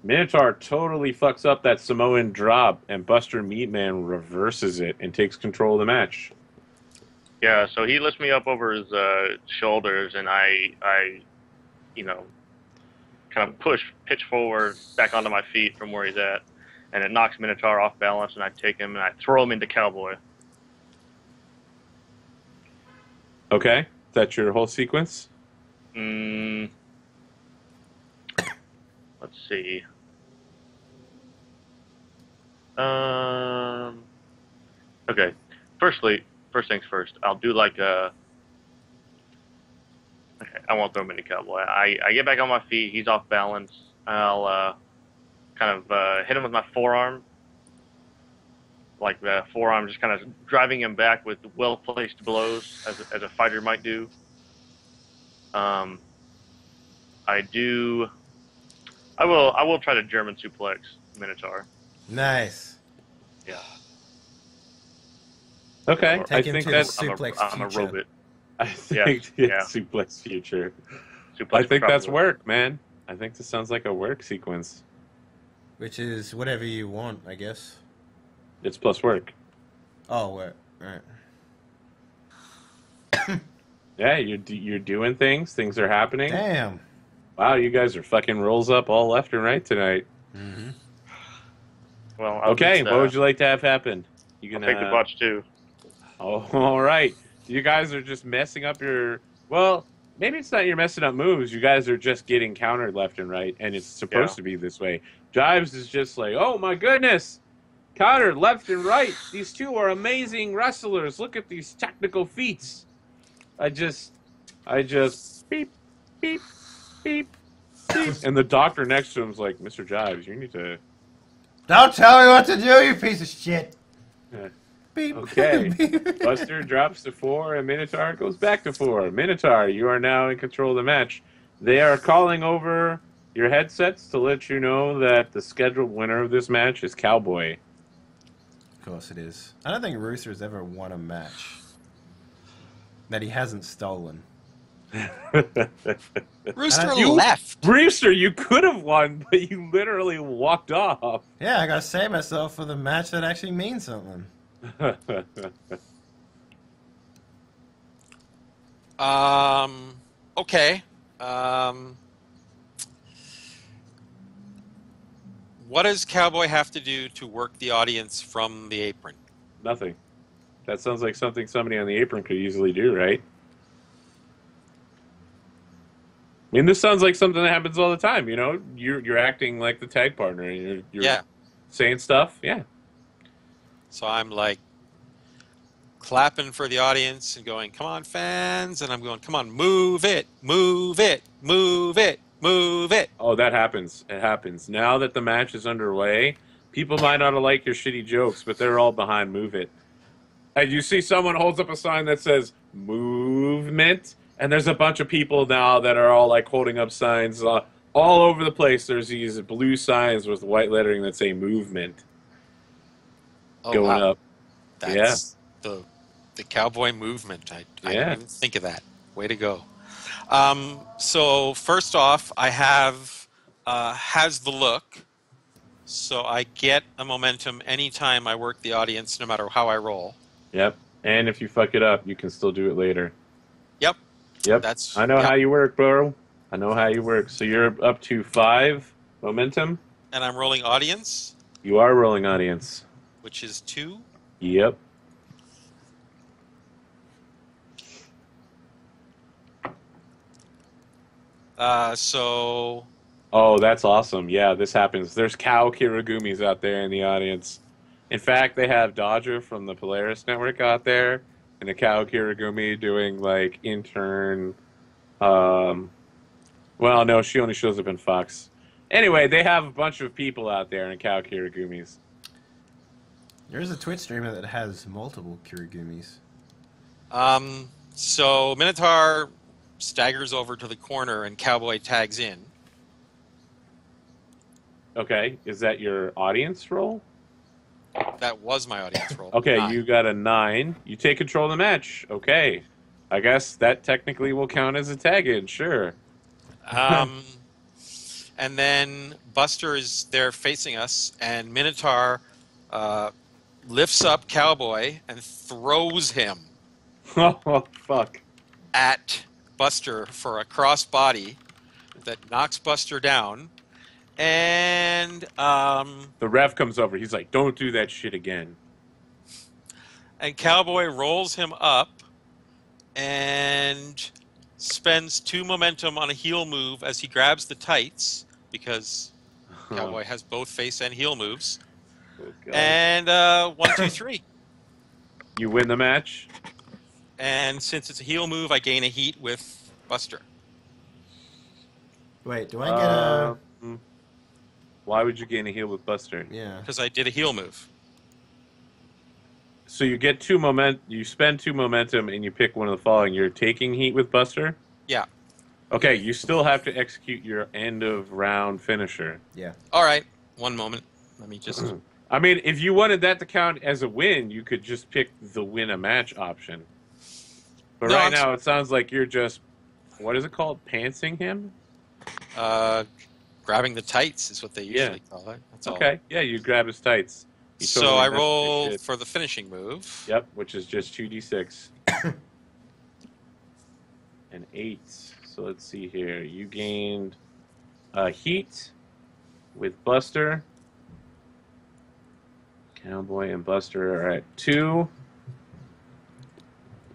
Speaker 2: Minotaur totally fucks up that Samoan drop, and Buster Meatman reverses it and takes control of the match.
Speaker 3: Yeah, so he lifts me up over his shoulders, and I kind of pitch forward back onto my feet from where he's at, and it knocks Minotaur off balance, and I take him and I throw him into Cowboy.
Speaker 2: Okay, that's your whole sequence?
Speaker 3: Let's see. Okay. First things first. I'll do like a. Okay, I won't throw him into Cowboy. I get back on my feet. He's off balance. I'll kind of hit him with my forearm. Like the forearm, just kind of driving him back with well-placed blows, as a fighter might do. I will try to German suplex Minotaur.
Speaker 1: Nice.
Speaker 3: Yeah.
Speaker 2: Okay,
Speaker 1: Take
Speaker 2: I
Speaker 1: him
Speaker 2: think
Speaker 1: to
Speaker 2: that's
Speaker 1: the suplex
Speaker 3: I'm a
Speaker 1: future.
Speaker 3: robot.
Speaker 2: I think suplex future.
Speaker 3: Suplex
Speaker 2: I think that's
Speaker 3: probably.
Speaker 2: work, man. I think this sounds like a work sequence.
Speaker 1: Which is whatever you want, I guess.
Speaker 2: It's plus work.
Speaker 1: Oh, work. Right.
Speaker 2: Yeah, you're doing things. Things are happening.
Speaker 1: Damn.
Speaker 2: Wow, you guys are fucking rolls up all left and right tonight.
Speaker 1: Mm-hmm.
Speaker 3: Well, I'll
Speaker 2: Okay,
Speaker 3: just,
Speaker 2: what would you like to have happen? You
Speaker 3: I'll
Speaker 2: can
Speaker 3: take the botch too.
Speaker 2: Oh, all right. You guys are just messing up your. Well, maybe it's not you're messing up moves. You guys are just getting countered left and right, and it's supposed to be this way. Jives is just like, oh my goodness, countered left and right. These two are amazing wrestlers. Look at these technical feats. I just beep, beep, beep, beep, and the doctor next to him's like, Mr. Jives, you need to.
Speaker 1: Don't tell me what to do, you piece of shit. Beep.
Speaker 2: Okay.
Speaker 1: Beep.
Speaker 2: Buster drops to 4, and Minotaur goes back to 4. Minotaur, you are now in control of the match. They are calling over your headsets to let you know that the scheduled winner of this match is Cowboy.
Speaker 1: Of course it is. I don't think Rooster's ever won a match that he hasn't stolen.
Speaker 4: Rooster
Speaker 2: You-
Speaker 4: left.
Speaker 2: Rooster, you could have won, but you literally walked off.
Speaker 1: Yeah, I gotta save myself for the match that actually means something.
Speaker 4: Okay. What does Cowboy have to do to work the audience from the apron?
Speaker 2: Nothing. That sounds like something somebody on the apron could easily do, right? I mean, this sounds like something that happens all the time. You know, you're acting like the tag partner, and you're saying stuff. Yeah.
Speaker 4: So I'm like clapping for the audience and going, come on, fans. And I'm going, come on, move it, move it, move it, move it.
Speaker 2: Oh, that happens. It happens. Now that the match is underway, people might not have liked your shitty jokes, but they're all behind Move It. And you see someone holds up a sign that says movement, and there's a bunch of people now that are all like holding up signs all over the place. There's these blue signs with white lettering that say movement going up.
Speaker 4: That's the Cowboy movement. I didn't even think of that. Way to go. So first off, I have has the look. So I get a momentum anytime I work the audience, no matter how I roll.
Speaker 2: Yep. And if you fuck it up, you can still do it later.
Speaker 4: Yep.
Speaker 2: Yep.
Speaker 4: That's
Speaker 2: I know how you work, bro. I know how you work. So you're up to 5 momentum.
Speaker 4: And I'm rolling audience,
Speaker 2: You are rolling audience.
Speaker 4: which is 2.
Speaker 2: Yep.
Speaker 4: So
Speaker 2: Oh, that's awesome. Yeah, this happens. There's cow Kiragumis out there in the audience. In fact, they have Dodger from the Polaris Network out there and a cow Kirigumi doing like intern. Well, no, she only shows up in Fox. Anyway, they have a bunch of people out there in cow Kirigumis.
Speaker 1: There's a Twitch streamer that has multiple Kirigumis.
Speaker 4: So Minotaur staggers over to the corner and Cowboy tags in.
Speaker 2: Okay, is that your audience roll?
Speaker 4: That was my audience roll.
Speaker 2: Okay,
Speaker 4: 9.
Speaker 2: you got a 9. You take control of the match. Okay. I guess that technically will count as a tag in, sure.
Speaker 4: And then Buster is there facing us, and Minotaur lifts up Cowboy and throws him
Speaker 2: Oh, fuck.
Speaker 4: at Buster for a crossbody, that knocks Buster down. And
Speaker 2: The ref comes over. He's like, "Don't do that shit again."
Speaker 4: and Cowboy rolls him up and spends 2 momentum on a heel move as he grabs the tights because Cowboy has both face and heel moves.
Speaker 2: Oh, God.
Speaker 4: And 1, 2, 3.
Speaker 2: You win the match.
Speaker 4: And since it's a heel move, I gain a heat with Buster.
Speaker 1: Wait, do I get a...
Speaker 2: Why would you gain a heel with Buster?
Speaker 1: Yeah.
Speaker 4: Because I did a heel move.
Speaker 2: So you get 2 you spend 2 momentum, and you pick one of the following. You're taking heat with Buster?
Speaker 4: Yeah.
Speaker 2: Okay, you still have to execute your end of round finisher.
Speaker 1: Yeah.
Speaker 4: All right. 1 moment. Let me just...
Speaker 2: I mean, if you wanted that to count as a win, you could just pick the win a match option. But
Speaker 4: No,
Speaker 2: right now, it sounds like you're just, what is it called? Pantsing him?
Speaker 4: Grabbing the tights is what they usually call it. That's all.
Speaker 2: Okay, yeah, you grab his tights. He
Speaker 4: So
Speaker 2: totally
Speaker 4: I
Speaker 2: does
Speaker 4: roll
Speaker 2: shit.
Speaker 4: for the finishing move.
Speaker 2: Yep, which is just 2d6. And 8. So let's see here. You gained heat with Buster. Cowboy and Buster are at 2.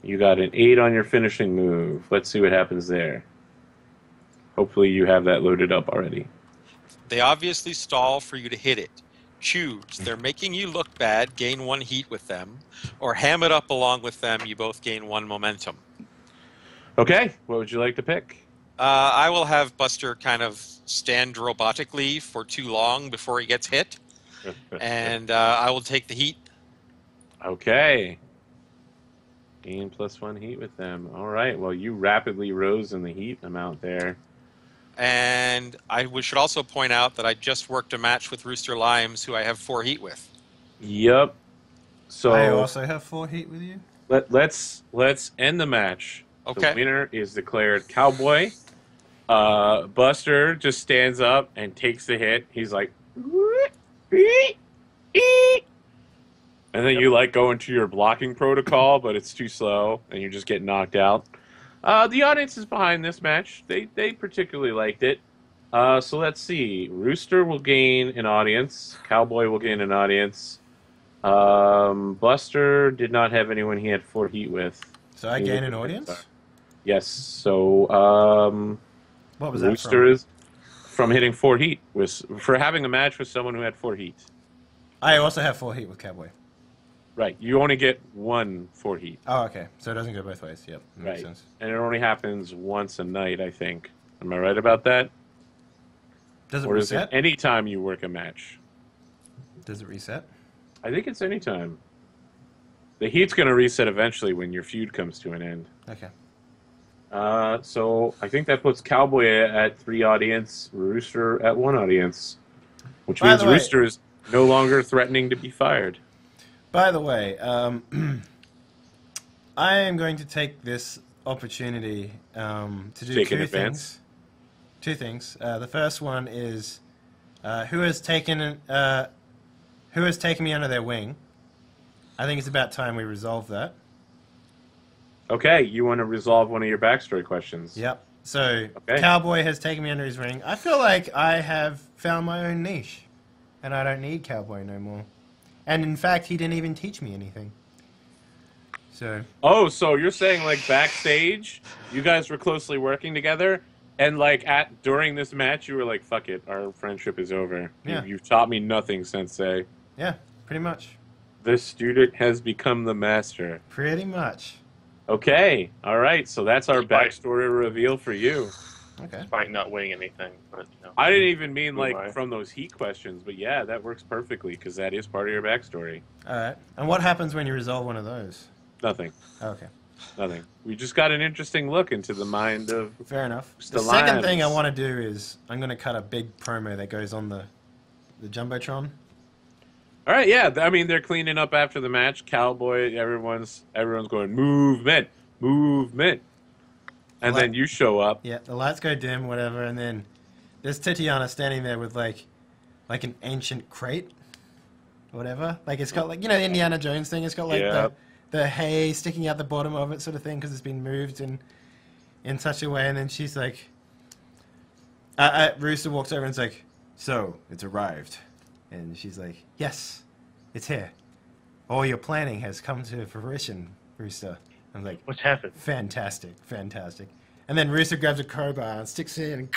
Speaker 2: You got an 8 on your finishing move. Let's see what happens there. Hopefully you have that loaded up already.
Speaker 4: They obviously stall for you to hit it. Choose. They're making you look bad, gain 1 heat with them, or ham it up along with them, you both gain 1 momentum.
Speaker 2: Okay, what would you like to pick?
Speaker 4: I will have Buster kind of stand robotically for too long before he gets hit, and I will take the heat.
Speaker 2: Okay. Gain +1 heat with them. All right, well, you rapidly rose in the heat amount there.
Speaker 4: And I should also point out that I just worked a match with Rooster Lymes, who I have 4 heat with.
Speaker 2: Yep. So
Speaker 1: I also have 4 heat with you.
Speaker 2: let's end the match.
Speaker 4: Okay.
Speaker 2: The winner is declared Cowboy. Buster just stands up and takes the hit. He's like, and then you like go into your blocking protocol, but it's too slow, and you just get knocked out. The audience is behind this match. They particularly liked it. So let's see. Rooster will gain an audience. Cowboy will gain an audience. Buster did not have anyone he had 4 heat with.
Speaker 1: So I gain an audience?
Speaker 2: Yes. So
Speaker 1: What was that
Speaker 2: Rooster
Speaker 1: from?
Speaker 2: is from hitting 4 heat for having a match with someone who had 4 heat.
Speaker 1: I also have 4 heat with Cowboy.
Speaker 2: Right. You only get 1 4 heat.
Speaker 1: Oh, okay. So it doesn't go both ways. Yep. Makes
Speaker 2: Right.
Speaker 1: sense.
Speaker 2: And it only happens once a night, I think. Am I right about that?
Speaker 1: Does it
Speaker 2: Or is it
Speaker 1: reset?
Speaker 2: any time you work a match?
Speaker 1: Does it reset?
Speaker 2: I think it's any time. The heat's going to reset eventually when your feud comes to an end.
Speaker 1: Okay.
Speaker 2: So I think that puts Cowboy at 3 audience, Rooster at 1 audience. Which
Speaker 1: By
Speaker 2: means
Speaker 1: the way-
Speaker 2: Rooster is no longer threatening to be fired.
Speaker 1: By the way, I am going to take this opportunity to do
Speaker 2: Take in
Speaker 1: 2
Speaker 2: advance?
Speaker 1: things. 2 things. The first one is who has taken me under their wing. I think it's about time we resolve that.
Speaker 2: Okay, you want to resolve one of your backstory questions.
Speaker 1: Yep. So
Speaker 2: Okay.
Speaker 1: Cowboy has taken me under his wing. I feel like I have found my own niche, and I don't need Cowboy no more. And in fact, he didn't even teach me anything. So
Speaker 2: Oh, so you're saying like backstage, you guys were closely working together, and like during this match, you were like, "Fuck it, our friendship is over.
Speaker 1: Yeah.
Speaker 2: You've taught me nothing, Sensei.
Speaker 1: yeah, pretty much.
Speaker 2: The student has become the master."
Speaker 1: Pretty much.
Speaker 2: Okay, all right. So that's our
Speaker 3: Despite-
Speaker 2: backstory reveal for you.
Speaker 1: Okay.
Speaker 3: Despite not winning anything, but you know.
Speaker 2: I didn't even mean
Speaker 3: Who am I?
Speaker 2: like from those heat questions, but yeah, that works perfectly because that is part of your backstory.
Speaker 1: All right. And what happens when you resolve one of those?
Speaker 2: Nothing,
Speaker 1: Okay.
Speaker 2: nothing. We just got an interesting look into the mind of.
Speaker 1: Fair enough.
Speaker 2: It's
Speaker 1: The
Speaker 2: the
Speaker 1: second thing I
Speaker 2: lions.
Speaker 1: want to do is I'm going to cut a big promo that goes on the Jumbotron.
Speaker 2: All right, yeah. I mean, they're cleaning up after the match. Cowboy, everyone's going movement, movement, and
Speaker 1: Well,
Speaker 2: then you show up.
Speaker 1: Yeah, the lights go dim, whatever, and then there's Titiana standing there with like an ancient crate, or whatever. Like it's got like the Indiana Jones thing. It's got like
Speaker 2: Yeah.
Speaker 1: the hay sticking out the bottom of it, sort of thing, because it's been moved in such a way. And then she's like, Rooster walks over and is like, "So, it's arrived." And she's like, "Yes, it's here. All your planning has come to fruition, Rooster." I'm like,
Speaker 3: What's happened?
Speaker 1: "Fantastic, fantastic." And then Rooster grabs a crowbar and sticks it in and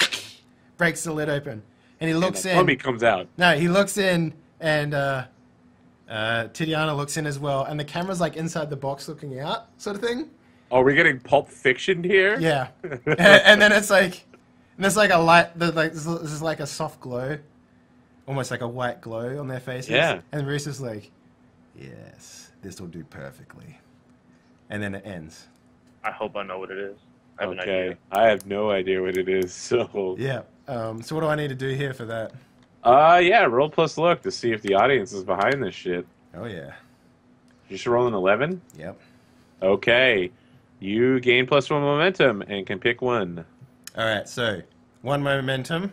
Speaker 1: breaks the lid open. And he looks in.
Speaker 2: Mummy comes out.
Speaker 1: No, he looks in, and Tidiana looks in as well. And the camera's like inside the box looking out, sort of thing.
Speaker 2: Are we getting Pulp Fiction here?
Speaker 1: Yeah. And then it's like, and there's like a light, there's like a soft glow, almost like a white glow on their faces.
Speaker 2: Yeah.
Speaker 1: And Rooster's like, "Yes, this will do perfectly." And then it ends.
Speaker 3: I hope I know what it is. I have an
Speaker 2: Okay.
Speaker 3: idea.
Speaker 2: I have no idea what it is, so...
Speaker 1: Yeah. So what do I need to do here for that?
Speaker 2: Yeah, roll plus look to see if the audience is behind this shit.
Speaker 1: Oh, yeah.
Speaker 2: You should roll an 11?
Speaker 1: Yep.
Speaker 2: Okay. You gain +1 momentum and can pick one.
Speaker 1: All right, so 1 momentum,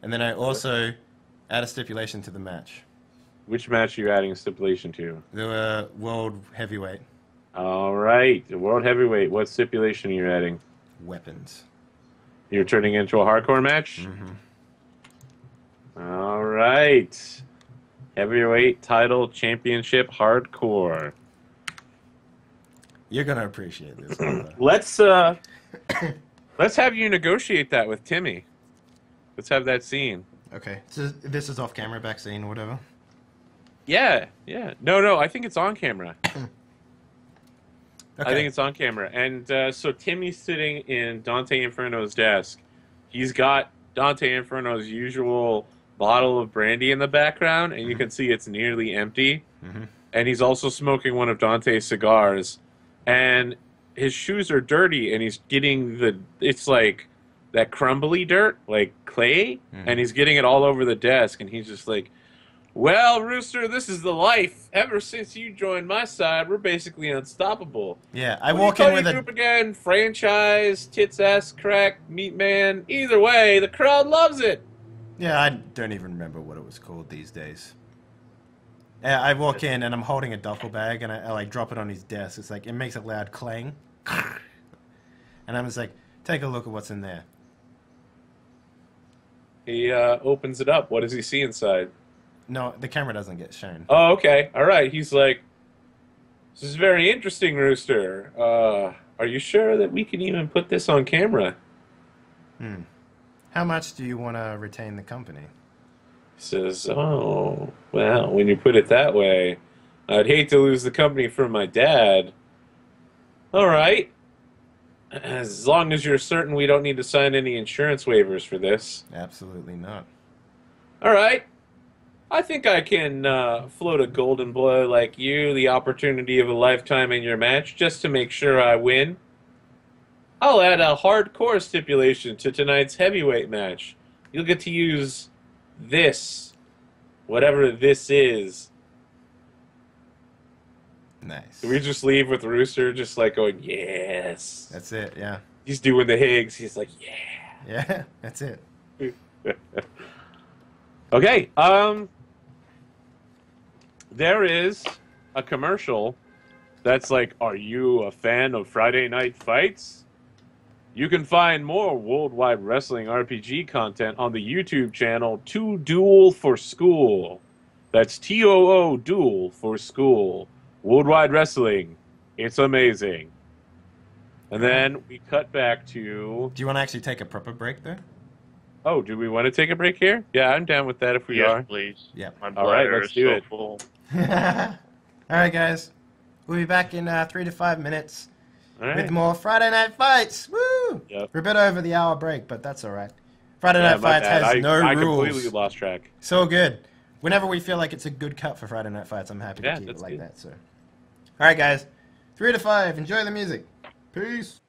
Speaker 1: and then I also add a stipulation to the match.
Speaker 2: Which match are you adding a stipulation to?
Speaker 1: The World Heavyweight
Speaker 2: All right. The World Heavyweight. What stipulation are you adding?
Speaker 1: weapons.
Speaker 2: You're turning into a hardcore match?
Speaker 1: Mm-hmm.
Speaker 2: All right. Heavyweight title championship hardcore.
Speaker 1: You're gonna appreciate this. brother.
Speaker 2: Let's have you negotiate that with Timmy. Let's have that scene.
Speaker 1: Okay, so this is off camera, back scene or whatever.
Speaker 2: Yeah, yeah. No, I think it's on camera.
Speaker 1: Okay.
Speaker 2: I think it's on camera. And so Timmy's sitting in Dante Inferno's desk. He's got Dante Inferno's usual bottle of brandy in the background, and you can see it's nearly empty.
Speaker 1: Mm-hmm.
Speaker 2: And he's also smoking one of Dante's cigars. And his shoes are dirty, and he's getting it's like that crumbly dirt, like clay, and he's getting it all over the desk, and he's just like, "Well, Rooster, this is the life. Ever since you joined my side, we're basically unstoppable."
Speaker 1: Yeah, I
Speaker 2: What
Speaker 1: walk
Speaker 2: do you
Speaker 1: in
Speaker 2: call
Speaker 1: with
Speaker 2: your
Speaker 1: a
Speaker 2: group again? Franchise, tits ass crack, meat man. Either way, the crowd loves it.
Speaker 1: yeah. I don't even remember what it was called these days. Yeah, I walk in and I'm holding a duffel bag and I like drop it on his desk. It's like it makes a loud clang, and I'm just like, "Take a look at what's in there."
Speaker 2: He opens it up. What does he see inside?
Speaker 1: No, the camera doesn't get shown.
Speaker 2: Oh, okay. All right. He's like, "This is very interesting, Rooster. Are you sure that we can even put this on camera?"
Speaker 1: How much do you want to retain the company?
Speaker 2: He says, "Oh, well, when you put it that way, I'd hate to lose the company from my dad. All right. As long as you're certain we don't need to sign any insurance waivers for this.
Speaker 1: Absolutely not.
Speaker 2: All right. I think I can float a golden boy like you the opportunity of a lifetime in your match just to make sure I win. I'll add a hardcore stipulation to tonight's heavyweight match. You'll get to use this, whatever this is."
Speaker 1: Nice.
Speaker 2: Do we just leave with Rooster just like going, "Yes"?
Speaker 1: That's it. Yeah.
Speaker 2: He's doing the Higgs. He's like, "Yeah."
Speaker 1: Yeah. That's it.
Speaker 2: Okay. There is a commercial that's like, "Are you a fan of Friday Night Fights? You can find more Worldwide Wrestling RPG content on the YouTube channel To Duel for School. That's TOO Duel for School. Worldwide Wrestling. It's amazing." And then we cut back to...
Speaker 1: Do you want to actually take a proper break there?
Speaker 2: Oh, do we want to take a break here? Yeah, I'm down with that if we
Speaker 3: Yes,
Speaker 2: are.
Speaker 3: please.
Speaker 1: Yeah.
Speaker 3: My
Speaker 2: All right,
Speaker 3: bladder
Speaker 2: let's
Speaker 3: is
Speaker 2: do
Speaker 3: so
Speaker 2: it.
Speaker 3: full.
Speaker 1: All right, guys. We'll be back in 3 to 5 minutes
Speaker 2: All right.
Speaker 1: with more Friday Night Fights. Woo!
Speaker 2: Yep.
Speaker 1: We're a bit over the hour break, but that's all right. Friday
Speaker 2: Yeah,
Speaker 1: Night
Speaker 2: my
Speaker 1: Fights
Speaker 2: bad.
Speaker 1: has no
Speaker 2: I
Speaker 1: rules.
Speaker 2: completely lost track.
Speaker 1: So good. Whenever we feel like it's a good cut for Friday Night Fights, I'm happy to
Speaker 2: Yeah,
Speaker 1: keep it
Speaker 2: that's
Speaker 1: like
Speaker 2: good.
Speaker 1: that. So, all right, guys. 3 to 5. Enjoy the music. Peace.